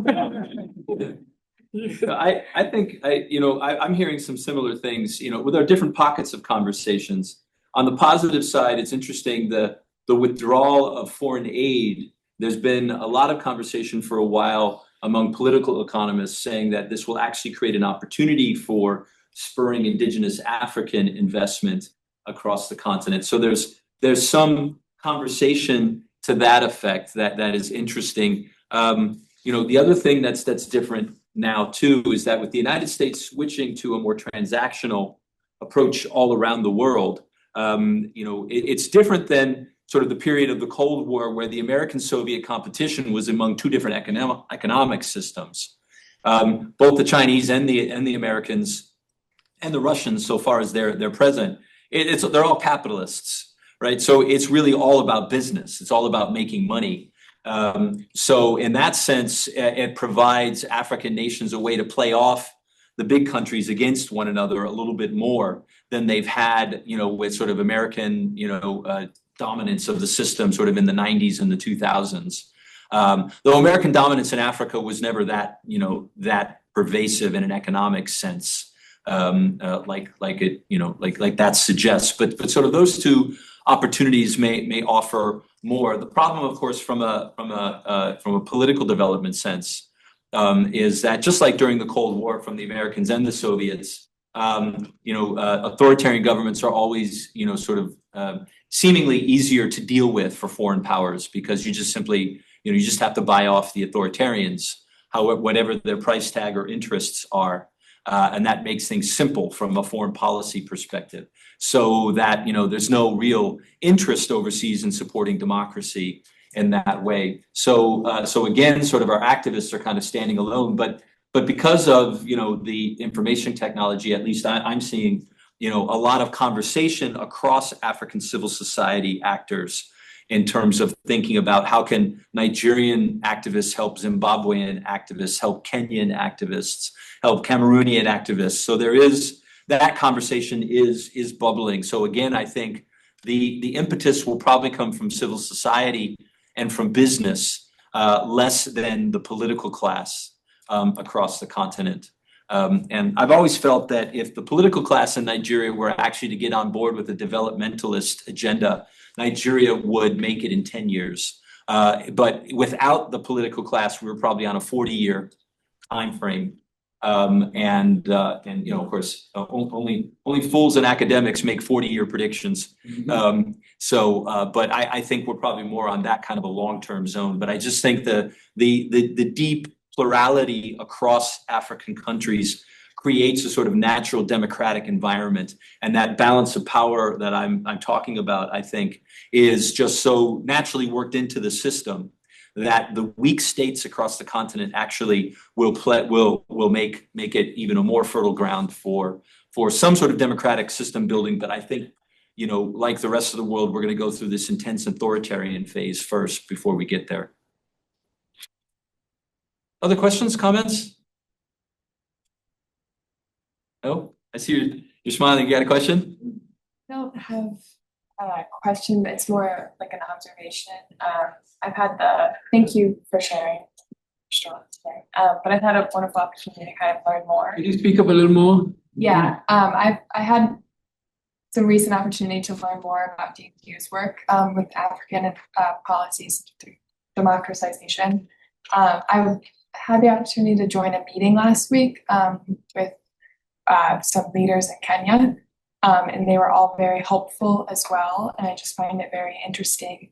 Speaker 1: I think I'm hearing some similar things. With our different pockets of conversations. On the positive side, it's interesting the withdrawal of foreign aid. There's been a lot of conversation for a while among political economists saying that this will actually create an opportunity for spurring indigenous African investment across the continent. So there's some conversation to that effect that is interesting. The other thing that's different now too is that with the United States switching to a more transactional approach all around the world, it's different than sort of the period of the Cold War where the American-Soviet competition was among two different economic systems. Both the Chinese and the Americans and the Russians, so far as they're present, they're all capitalists, right? So it's really all about business. It's all about making money. So in that sense, it provides African nations a way to play off the big countries against one another a little bit more than they've had, with sort of American, dominance of the system sort of in the 90s and the 2000s. Though American dominance in Africa was never that pervasive in an economic sense, like that suggests. But sort of those two opportunities may offer more. The problem, of course, from a political development sense, is that just like during the Cold War from the Americans and the Soviets, authoritarian governments are always, seemingly easier to deal with for foreign powers because you just simply, you just have to buy off the authoritarians, whatever their price tag or interests are. And that makes things simple from a foreign policy perspective. So that, there's no real interest overseas in supporting democracy in that way. So again, sort of our activists are kind of standing alone, but because of, the information technology, at least I'm seeing, a lot of conversation across African civil society actors in terms of thinking about how can Nigerian activists help Zimbabwean activists, help Kenyan activists, help Cameroonian activists. So there is that conversation is bubbling. So again, I think the impetus will probably come from civil society and from business, less than the political class across the continent. And I've always felt that if the political class in Nigeria were actually to get on board with a developmentalist agenda, Nigeria would make it in 10 years. But without the political class, we were probably on a 40-year time frame. And of course, only fools and academics make 40-year predictions. But I think we're probably more on that kind of a long-term zone. But I just think the deep plurality across African countries creates a sort of natural democratic environment. And that balance of power that I'm talking about, I think, is just so naturally worked into the system that the weak states across the continent actually will make it even a more fertile ground for some sort of democratic system building. But I think, like the rest of the world, we're going to go through this intense authoritarian phase first before we get there. Other questions, comments? No? I see you're smiling. You got a question?
Speaker 4: I don't have question, but it's more like an observation. Thank you for sharing today. But I've had a wonderful opportunity to kind of learn more.
Speaker 2: Could you speak up a little more?
Speaker 4: Yeah, I had some recent opportunity to learn more about D.Phil's work with African policies through democratization. I had the opportunity to join a meeting last week with some leaders in Kenya, and they were all very helpful as well. And I just find it very interesting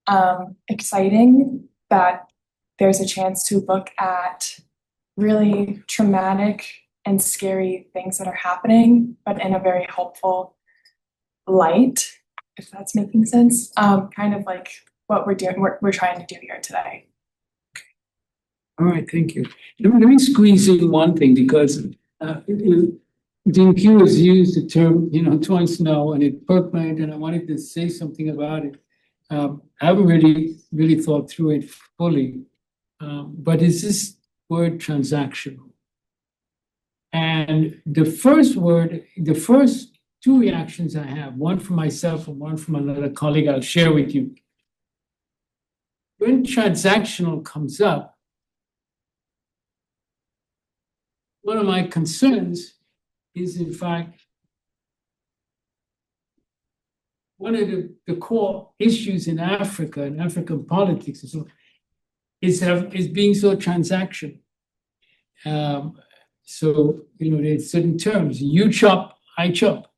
Speaker 4: and exciting that there's a chance to look at really traumatic and scary things that are happening, but in a very helpful light, if that's making sense. Kind of like what we're doing, we're trying to do here today.
Speaker 2: All right, thank you. Let me squeeze in one thing, because D.Q has used the term, twice now, and it perked my head, and I wanted to say something about it. I haven't really thought through it fully, but it's this word transactional. And the first two reactions I have, one from myself and one from another colleague I'll share with you. When transactional comes up, one of my concerns is, in fact, one of the core issues in Africa and African politics is being so transactional. So, there's certain terms, you chop, I chop.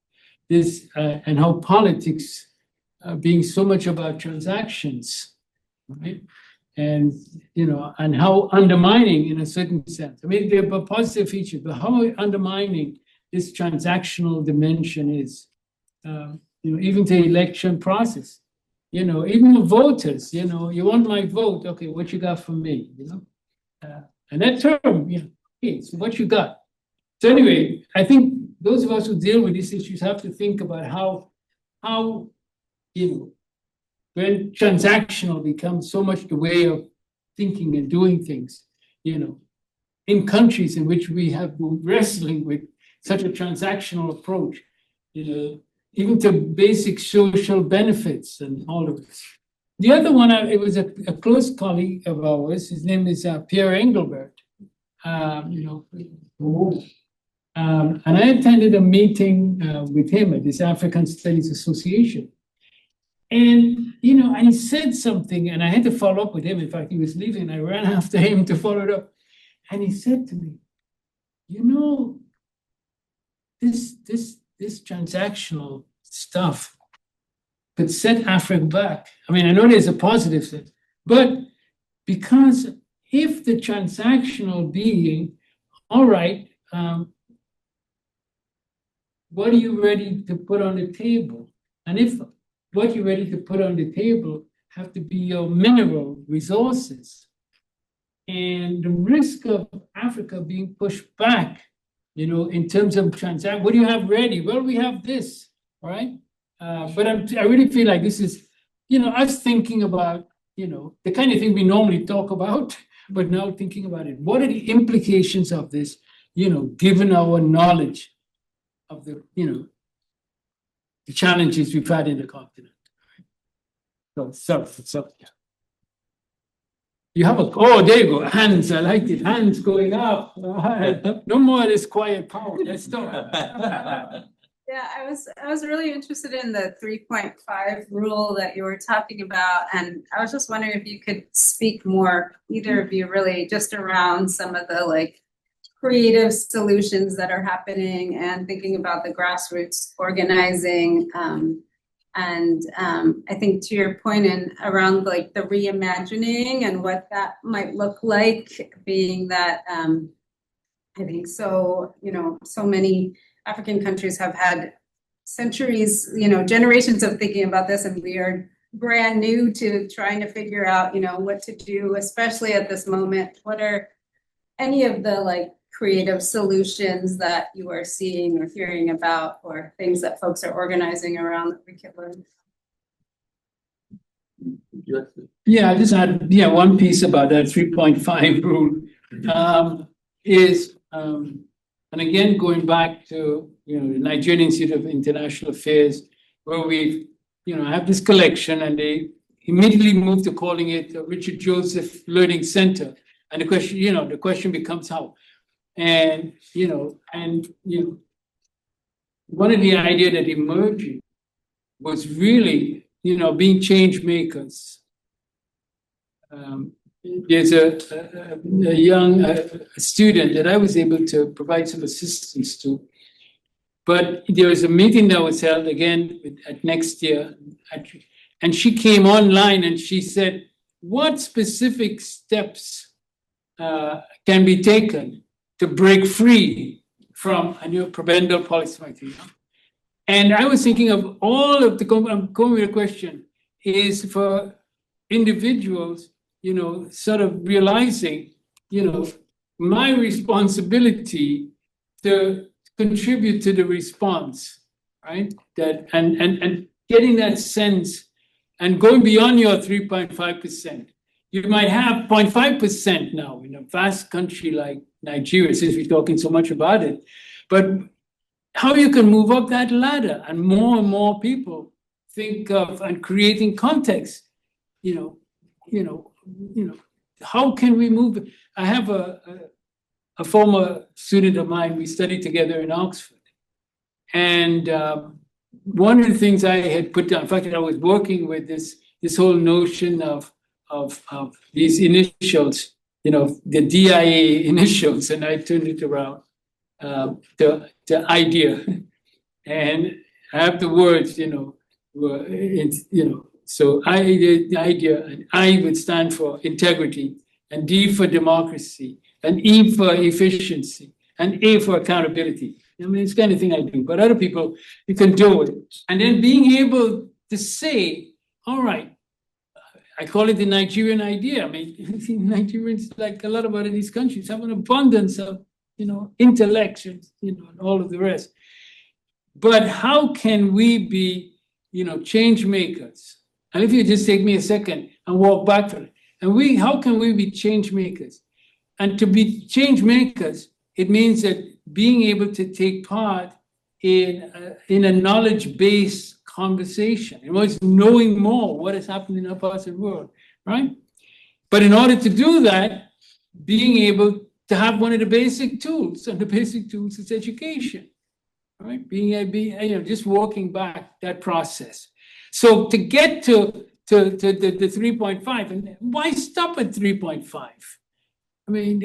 Speaker 2: This and how politics being so much about transactions, right? And and how undermining, in a certain sense. I mean, they're a positive feature, but how undermining this transactional dimension is. Even the election process. Even the voters. You want my vote? Okay, what you got for me? And that term, okay, so what you got? So anyway, I think those of us who deal with these issues have to think about how when transactional becomes so much the way of thinking and doing things, in countries in which we have been wrestling with such a transactional approach, even to basic social benefits and all of this. The other one, it was a close colleague of ours. His name is Pierre Engelbert. And I attended a meeting with him at this African Studies Association. And, and he said something, and I had to follow up with him. In fact, he was leaving, and I ran after him to follow it up. And he said to me, this transactional stuff could set Africa back. I mean, I know there's a positive sense, but because if the transactional being, all right, what are you ready to put on the table? And if what you're ready to put on the table have to be your mineral resources, and the risk of Africa being pushed back, in terms of transaction, what do you have ready? Well, we have this, right? But I really feel like this is, us thinking about, the kind of thing we normally talk about, but now thinking about it. What are the implications of this, given our knowledge of the challenges we've had in the continent? So yeah. You have there you go, hands, I liked it, hands going up. No more of this quiet power, let's talk.
Speaker 5: Yeah, I was really interested in the 3.5 rule that you were talking about, and I was just wondering if you could speak more, either of you, really, just around some of the creative solutions that are happening and thinking about the grassroots organizing. And I think to your point around the reimagining and what that might look like, being that I think so many African countries have had centuries, generations of thinking about this, and we are brand new to trying to figure out, what to do, especially at this moment. What are any of the creative solutions that you are seeing or hearing about, or things that folks are organizing around that we could learn?
Speaker 2: Yeah, I just had one piece about that 3.5 rule is and again going back to the Nigerian Institute of International Affairs, where we, have this collection, and they immediately moved to calling it Richard Joseph Learning Center. And the question becomes how. And, one of the ideas that emerged was really, being change makers. There's a young student that I was able to provide some assistance to. But there was a meeting that was held again at next year. And she came online and she said, what specific steps can be taken to break free from a new prebendal policymaking? And I was thinking of all of I'm going with a question, is for individuals, sort of realizing, my responsibility to contribute to the response, right? That and getting that sense and going beyond your 3.5%. You might have 0.5% now in a vast country like Nigeria, since we're talking so much about it. But how you can move up that ladder and more people think of and creating context, how can we move? I have a former student of mine, we studied together in Oxford. And one of the things I had put down, in fact, I was working with this whole notion of these initials, the DIA initials, and I turned it around to idea. And I have the words, so the idea, and I would stand for integrity, and D for democracy, and E for efficiency, and A for accountability. I mean, it's the kind of thing I do, but other people, you can do it. And then being able to say, all right, I call it the Nigerian idea. I mean, Nigerians, like a lot of other these countries, have an abundance of, intellect, and all of the rest. But how can we be, change makers? And if you just take me a second and walk back from it, and how can we be change makers? And to be change makers, it means that being able to take part in a knowledge-based conversation. It was knowing more what is happening in our parts of the world, right? But in order to do that, being able to have one of the basic tools, and the basic tools is education, right? Just walking back that process. So to get to the 3.5, and why stop at 3.5? I mean,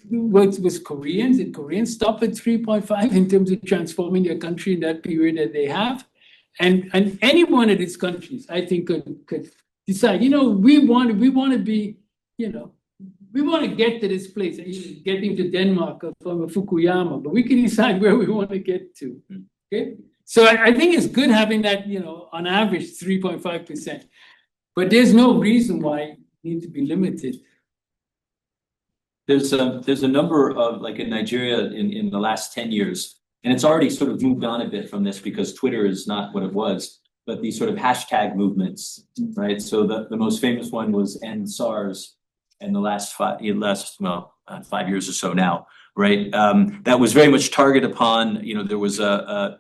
Speaker 2: was Koreans? Did Koreans stop at 3.5 in terms of transforming their country in that period that they have? And any one of these countries, I think, could decide, we want to be, we want to get to this place, getting to Denmark or from Fukuyama, but we can decide where we want to get to. Okay? So I think it's good having that, on average, 3.5%. But there's no reason why it needs to be limited.
Speaker 1: There's a number of, like in Nigeria in the last 10 years, and it's already sort of moved on a bit from this because Twitter is not what it was, but these sort of hashtag movements, right? So the most famous one was End SARS in the last 5 years or so now, right? That was very much targeted upon, there was a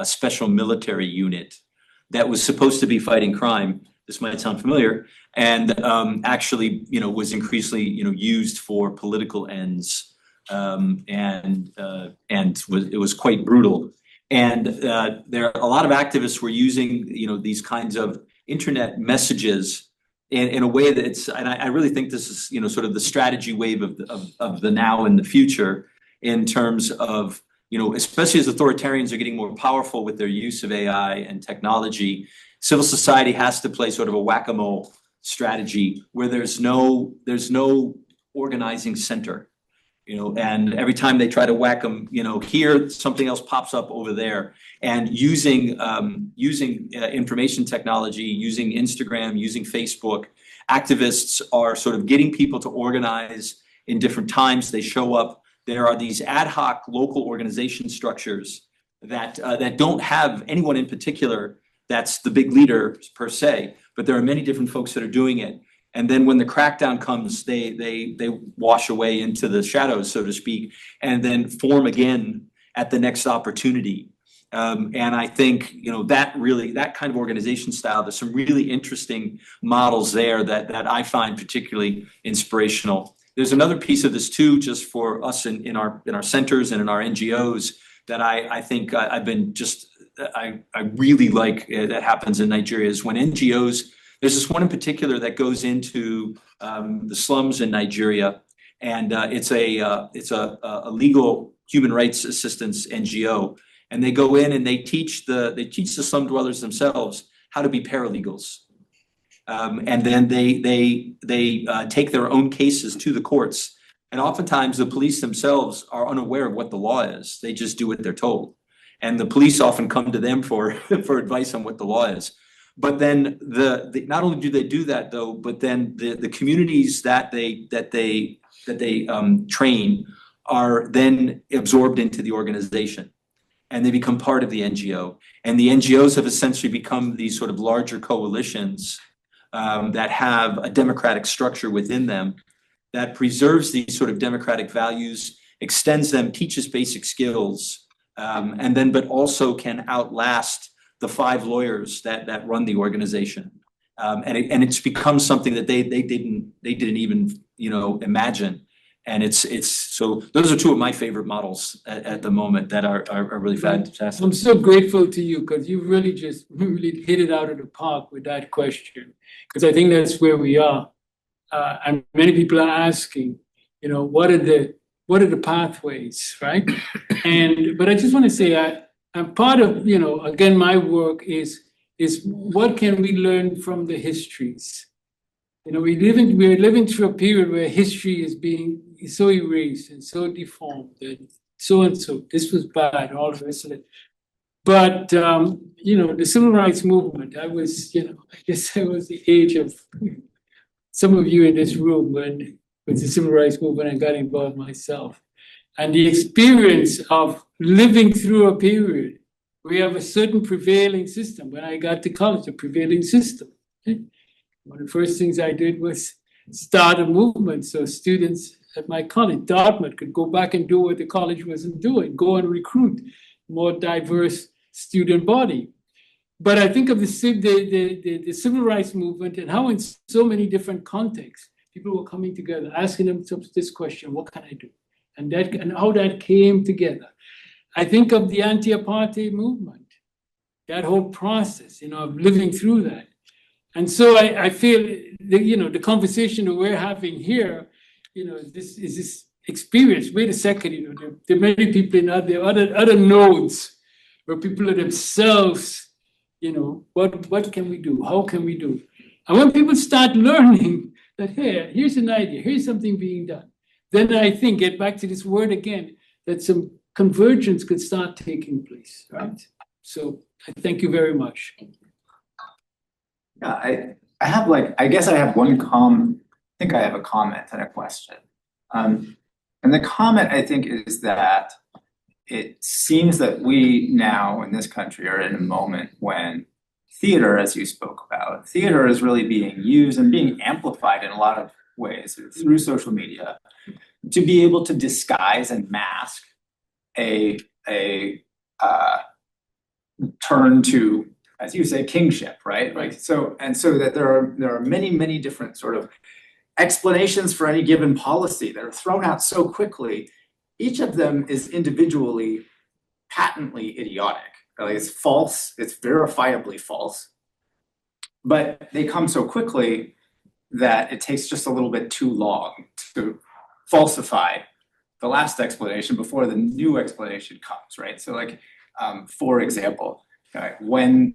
Speaker 1: special military unit that was supposed to be fighting crime. This might sound familiar, and actually, was increasingly, used for political ends, and it was quite brutal. And there are a lot of activists were using, these kinds of internet messages in a way that and I really think this is, sort of the strategy wave of the now and the future in terms of, especially as authoritarians are getting more powerful with their use of AI and technology, civil society has to play sort of a whack-a-mole strategy where there's no organizing center, and every time they try to whack them, here something else pops up over there. And using information technology, using Instagram, using Facebook, activists are sort of getting people to organize in different times. They show up. There are these ad hoc local organization structures that don't have anyone in particular that's the big leader per se, but there are many different folks that are doing it. And then when the crackdown comes, they wash away into the shadows, so to speak, and then form again at the next opportunity. And I think, that kind of organization style, there's some really interesting models there that I find particularly inspirational. There's another piece of this too, just for us in our centers and in our NGOs that I think I've been I really like that happens in Nigeria is when NGOs, there's this one in particular that goes into the slums in Nigeria, and it's a legal human rights assistance NGO, and they go in and they teach the slum dwellers themselves how to be paralegals, and then they take their own cases to the courts, and oftentimes the police themselves are unaware of what the law is. They just do what they're told, and the police often come to them for advice on what the law is. But then not only do they do that though, but then the communities that they train are then absorbed into the organization, and they become part of the NGO. And the NGOs have essentially become these sort of larger coalitions that have a democratic structure within them that preserves these sort of democratic values, extends them, teaches basic skills, but also can outlast the 5 lawyers that run the organization. And it's become something that they didn't even imagine. And so those are 2 of my favorite models at the moment that are really fantastic.
Speaker 2: I'm so grateful to you because you really hit it out of the park with that question, because I think that's where we are. And many people are asking, what are the pathways, right? But I just want to say I'm part of, again, my work is what can we learn from the histories? We're living through a period where history is being so erased and so deformed and so, this was bad, all the rest of it. But, the civil rights movement, I guess I was the age of some of you in this room when with the civil rights movement, I got involved myself. And the experience of living through a period, we have a certain prevailing system. When I got to college, a prevailing system. Okay? One of the first things I did was start a movement so students at my college, Dartmouth, could go back and do what the college wasn't doing, go and recruit more diverse student body. But I think of the civil rights movement and how in so many different contexts, people were coming together, asking themselves this question, what can I do? And how that came together. I think of the anti-apartheid movement, that whole process, of living through that. And so I feel, the conversation that we're having here, this experience. Wait a second, there are many people in other nodes where people are themselves, what can we do? How can we do? And when people start learning that, hey, here's an idea, here's something being done, then I think, get back to this word again, that some convergence could start taking place, right? So I thank you very much.
Speaker 6: Yeah, I have I guess I have I think I have a comment and a question. And the comment, I think, is that it seems that we now in this country are in a moment when theater, as you spoke about, theater is really being used and being amplified in a lot of ways through social media to be able to disguise and mask a turn to, as you say, kingship, right? So that there are many different sort of explanations for any given policy that are thrown out so quickly. Each of them is individually patently idiotic. It's false, it's verifiably false, but they come so quickly that it takes just a little bit too long to falsify the last explanation before the new explanation comes, right? So for example, when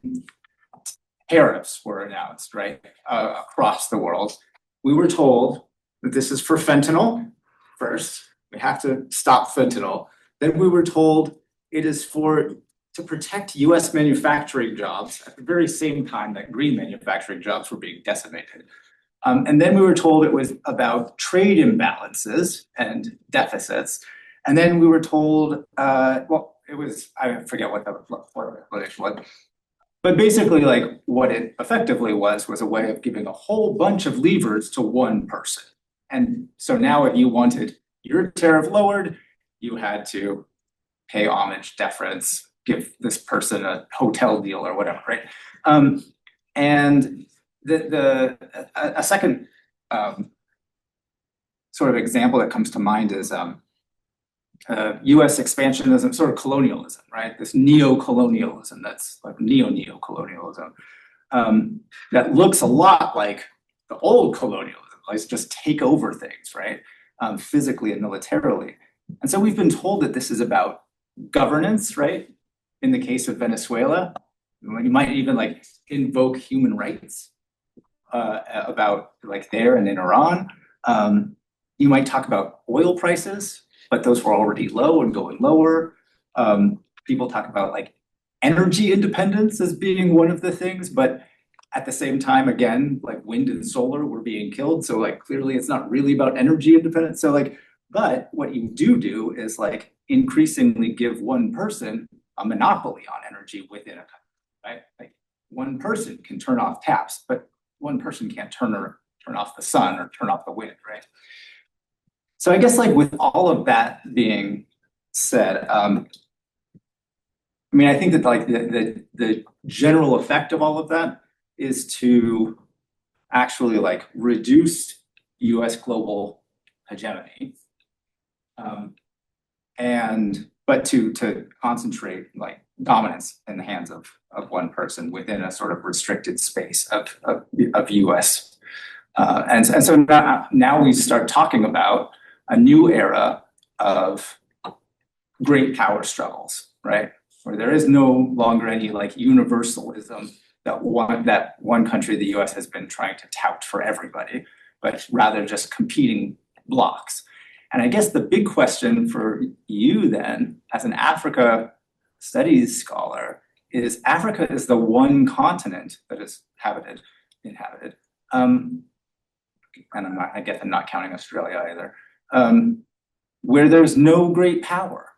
Speaker 6: tariffs were announced, right, across the world, we were told that this is for fentanyl first. We have to stop fentanyl. Then we were told it is to protect US manufacturing jobs at the very same time that green manufacturing jobs were being decimated. And then we were told it was about trade imbalances and deficits. And then we were told, I forget what the explanation was. But basically, what it effectively was a way of giving a whole bunch of levers to one person. And so now if you wanted your tariff lowered, you had to pay homage, deference, give this person a hotel deal or whatever, right? And a second sort of example that comes to mind is US expansionism, sort of colonialism, right? This neo-colonialism that's like neo-colonialism that looks a lot like the old colonialism, like just take over things, right? Physically and militarily. And so we've been told that this is about governance, right? In the case of Venezuela, you might even like invoke human rights about like there and in Iran. You might talk about oil prices, but those were already low and going lower. People talk about like energy independence as being one of the things, but at the same time, again, like wind and solar were being killed. So like clearly it's not really about energy independence. So like, but what you do is like increasingly give one person a monopoly on energy within a country, right? Like one person can turn off taps, but one person can't turn off the sun or turn off the wind, right? So I guess like with all of that being said, I mean, I think that like the general effect of all of that is to actually like reduce US global hegemony, but to concentrate like dominance in the hands of one person within a sort of restricted space of US. And so now we start talking about a new era of great power struggles, right? Where there is no longer any like universalism that one country, the US, has been trying to tout for everybody, but rather just competing blocks. And I guess the big question for you then, as an Africa studies scholar, is Africa is the one continent that is inhabited. And I guess I'm not counting Australia either, where there's no great power.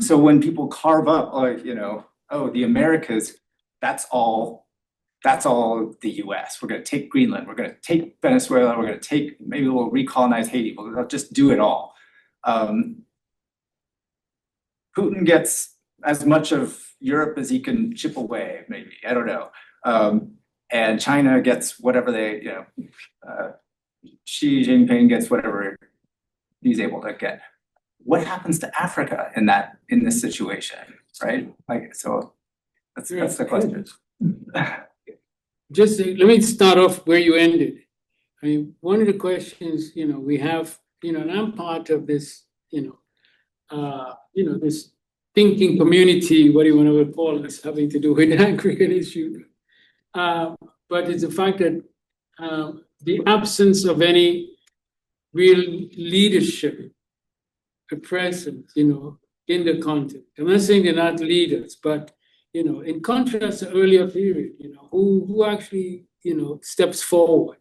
Speaker 6: So when people carve up like, oh, the Americas, that's all the US. We're going to take Greenland, we're going to take Venezuela, we're going to take, maybe we'll recolonize Haiti, we'll just do it all. Putin gets as much of Europe as he can chip away, maybe, I don't know. And China gets whatever Xi Jinping gets whatever he's able to get. What happens to Africa in this situation, right? Like, so that's the question.
Speaker 2: Just let me start off where you ended. I mean, one of the questions, we have, and I'm part of this, this thinking community, what do you want to call this, having to do with the African issue. But it's the fact that the absence of any real leadership at present, in the continent. I'm not saying they're not leaders, but in contrast to earlier period, who actually, steps forward,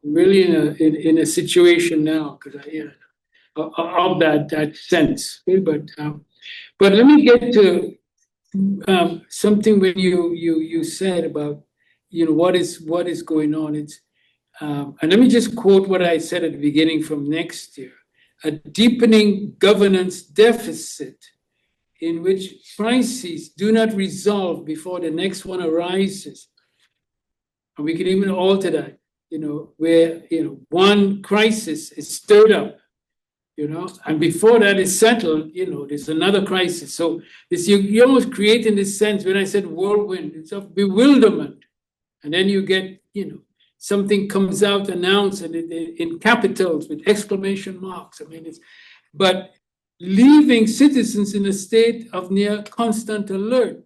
Speaker 2: really in a situation now, because of that sense. But let me get to something when you said about, what is going on. It's and let me just quote what I said at the beginning from next year: a deepening governance deficit in which crises do not resolve before the next one arises. And we can even alter that, where, one crisis is stirred up, and before that is settled, there's another crisis. So this, you're almost creating this sense, when I said whirlwind, it's of bewilderment. And then you get, something comes out announced and in capitals with exclamation marks. I mean, but leaving citizens in a state of near constant alert.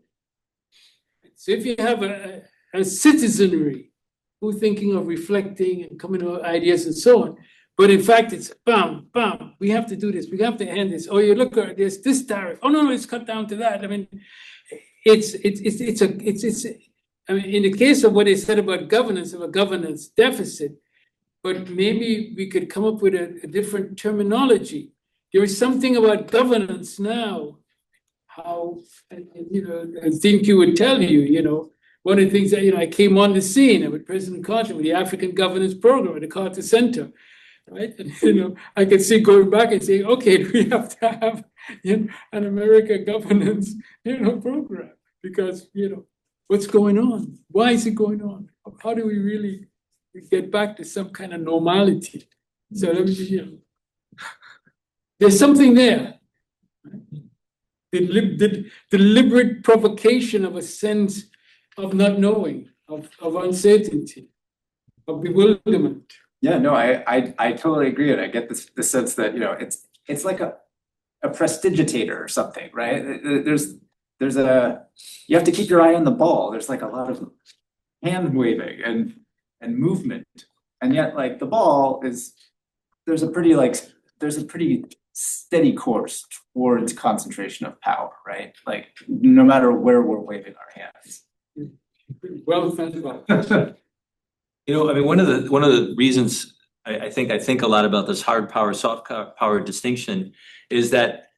Speaker 2: So if you have a citizenry who thinking of reflecting and coming up with ideas and so on, but in fact it's bam, bam, we have to do this, we have to end this. Oh, you look at this tariff. Oh no, it's cut down to that. I mean, it's I mean, in the case of what they said about governance, of a governance deficit, but maybe we could come up with a different terminology. There is something about governance now, how, I think you would tell you, one of the things that, I came on the scene with President Carter with the African Governance Program at the Carter Center. right? And, I can see going back and saying, okay, we have to have an American governance, program because, what's going on? Why is it going on? How do we really get back to some kind of normality? So let me, there's something there. The deliberate provocation of a sense of not knowing, of uncertainty, of bewilderment.
Speaker 6: Yeah, no, I totally agree, and I get the sense that it's like a prestidigitator or something, right? There's a you have to keep your eye on the ball. There's like a lot of hand waving and movement, and yet like the ball is there's a pretty steady course towards concentration of power, right? Like no matter where we're waving our hands.
Speaker 2: Well thought about.
Speaker 1: I mean, one of the reasons I think a lot about this hard power, soft power distinction is that,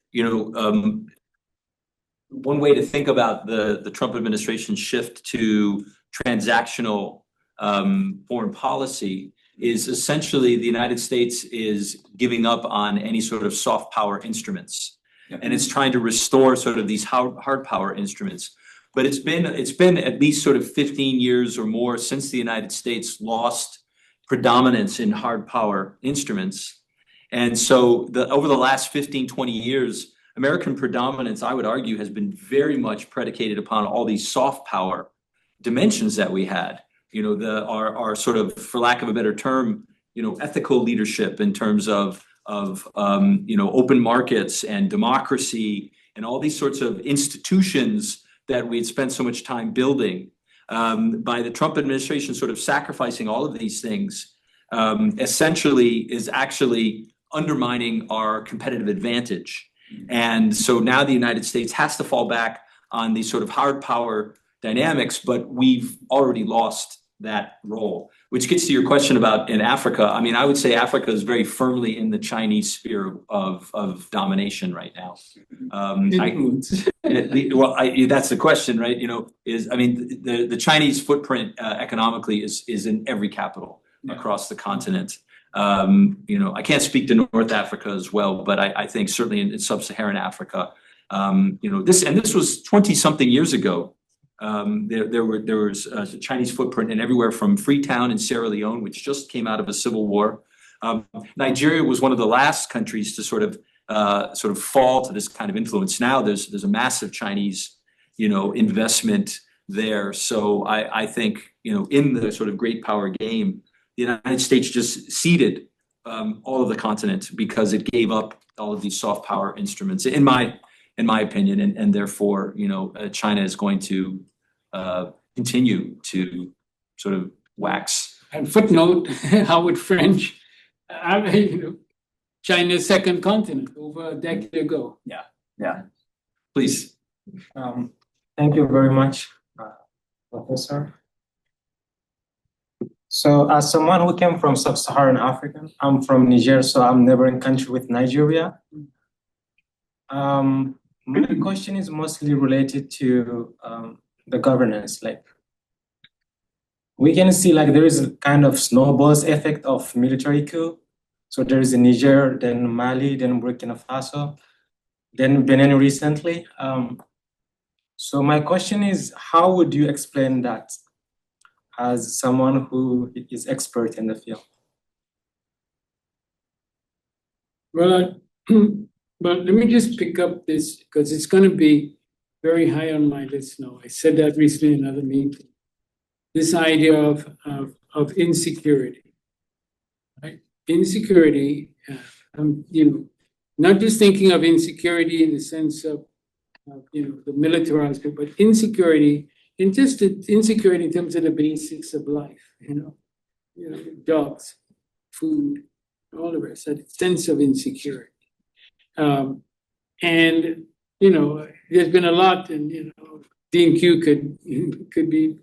Speaker 1: one way to think about the Trump administration's shift to transactional foreign policy is essentially the United States is giving up on any sort of soft power instruments.
Speaker 6: Yeah.
Speaker 1: And it's trying to restore sort of these hard power instruments. But it's been at least sort of 15 years or more since the United States lost predominance in hard power instruments. And so over the last 15, 20 years, American predominance, I would argue, has been very much predicated upon all these soft power dimensions that we had. Our sort of, for lack of a better term, ethical leadership in terms of open markets and democracy and all these sorts of institutions that we had spent so much time building. By the Trump administration sort of sacrificing all of these things, essentially is actually undermining our competitive advantage. And so now the United States has to fall back on these sort of hard power dynamics, but we've already lost that role, which gets to your question about in Africa. I mean, I would say Africa is very firmly in the Chinese sphere of domination right now. That's the question, right? The Chinese footprint economically is in every capital across the continent. I can't speak to North Africa as well, but I think certainly in sub-Saharan Africa, this was 20 something years ago. There was a Chinese footprint in everywhere from Freetown in Sierra Leone, which just came out of a civil war. Nigeria was one of the last countries to sort of fall to this kind of influence. Now there's a massive Chinese, investment there. So I think, in the sort of great power game, the United States just ceded all of the continent because it gave up all of these soft power instruments, in my opinion, and therefore, China is going to continue to sort of wax.
Speaker 2: And footnote, Howard French, China's second continent over a decade ago.
Speaker 6: Yeah.
Speaker 1: Please.
Speaker 7: Thank you very much, Professor. So as someone who came from sub-Saharan Africa, I'm from Niger, so I'm neighboring country with Nigeria. My question is mostly related to the governance. Like, we can see like there is a kind of snowballs effect of military coup. So there is Niger, then Mali, then Burkina Faso, then Benin recently. So my question is, how would you explain that as someone who is expert in the field?
Speaker 2: Well, but let me just pick up this because it's going to be very high on my list now. I said that recently in another meeting. This idea of insecurity, right? Insecurity, not just thinking of insecurity in the sense of the military aspect, but insecurity in just insecurity in terms of the basics of life, jobs, food, all the rest, that sense of insecurity. And there's been a lot, and Dean Q could be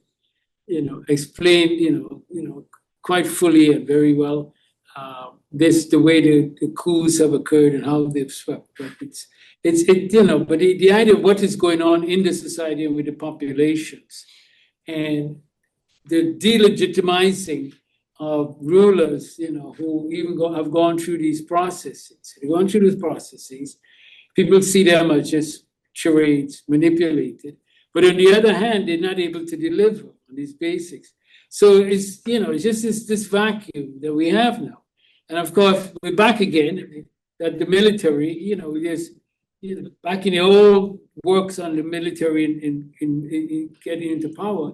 Speaker 2: explained quite fully and very well the way the coups have occurred and how they've swept. But but the idea of what is going on in the society and with the populations and the delegitimizing of rulers, who even have gone through these processes. They've gone through these processes. People see them as just charades, manipulated. But on the other hand, they're not able to deliver on these basics. So it's, it's just this vacuum that we have now. And of course, we're back again, that the military, there's, back in the old works on the military in getting into power,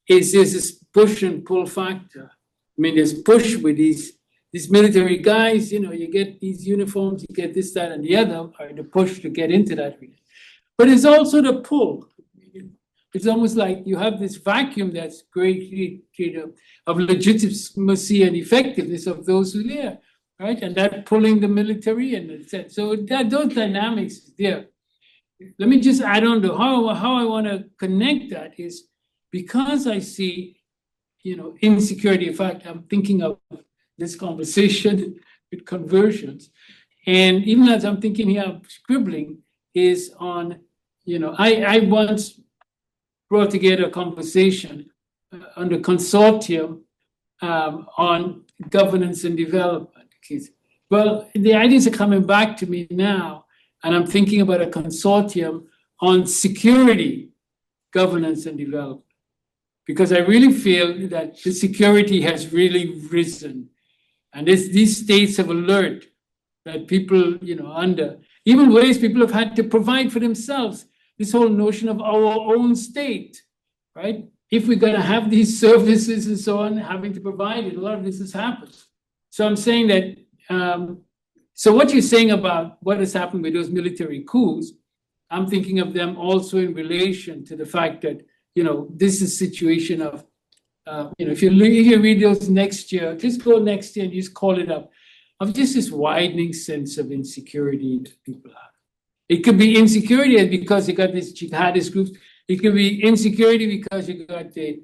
Speaker 2: there's this push and pull factor. I mean, there's push with these military guys, you get these uniforms, you get this, that, and the other, or the push to get into that. But it's also the pull. It's almost like you have this vacuum that's great, of legitimacy and effectiveness of those who are there, right? And that pulling the military, and so those dynamics there. Let me just add on to how I want to connect that is because I see, insecurity. In fact, I'm thinking of this conversation with conversions, and even as I'm thinking here, I'm scribbling is on, I once brought together a conversation on the consortium on governance and development. Well, the ideas are coming back to me now, and I'm thinking about a consortium on security, governance, and development. Because I really feel that the security has really risen. And these states of alert that people, under, even ways people have had to provide for themselves. This whole notion of our own state, right? If we're going to have these services and so on, having to provide it, a lot of this has happened. So I'm saying that, so what you're saying about what has happened with those military coups, I'm thinking of them also in relation to the fact that, this is a situation of, if you read those next year, just go next year and just call it up, of just this widening sense of insecurity that people have. It could be insecurity because you got this jihadist groups. It could be insecurity because you got the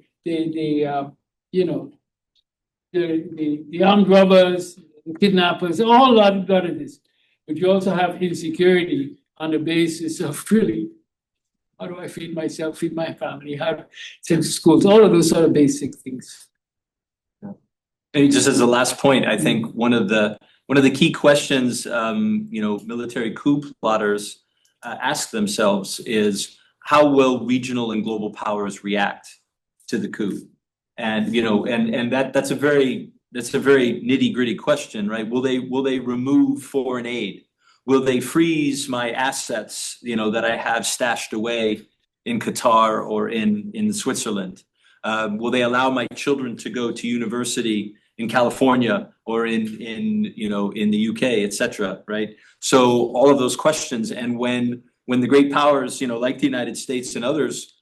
Speaker 2: armed robbers, the kidnappers, a lot of this. But you also have insecurity on the basis of really, how do I feed myself, feed my family, how to send to schools, all of those sort of basic things.
Speaker 1: And just as a last point, I think one of the key questions, military coup plotters ask themselves is how will regional and global powers react to the coup? And that's a very nitty gritty question, right? Will they remove foreign aid? Will they freeze my assets, that I have stashed away in Qatar or in Switzerland? Will they allow my children to go to university in California or in the UK, et cetera, right? So all of those questions, and when the great powers, like the United States and others,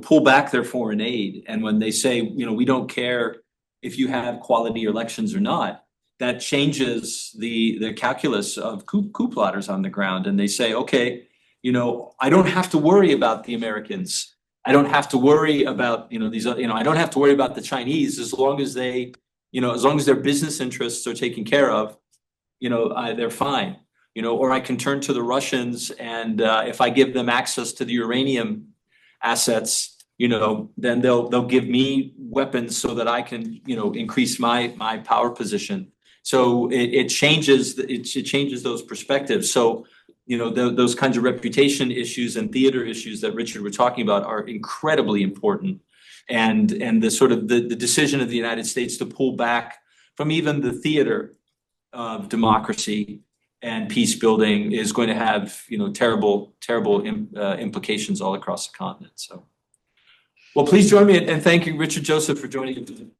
Speaker 1: pull back their foreign aid, and when they say, we don't care if you have quality elections or not, that changes the calculus of coup plotters on the ground, and they say, okay, I don't have to worry about the Americans. I don't have to worry about these. I don't have to worry about the Chinese as long as they. As long as their business interests are taken care of, they're fine. Or I can turn to the Russians, and if I give them access to the uranium assets, then they'll give me weapons so that I can, increase my power position. So it changes those perspectives. So those kinds of reputation issues and theater issues that Richard were talking about are incredibly important. And the sort of the decision of the United States to pull back from even the theater of democracy and peace building is going to have terrible implications all across the continent. So, well, please join me in thanking Richard Joseph for joining us today.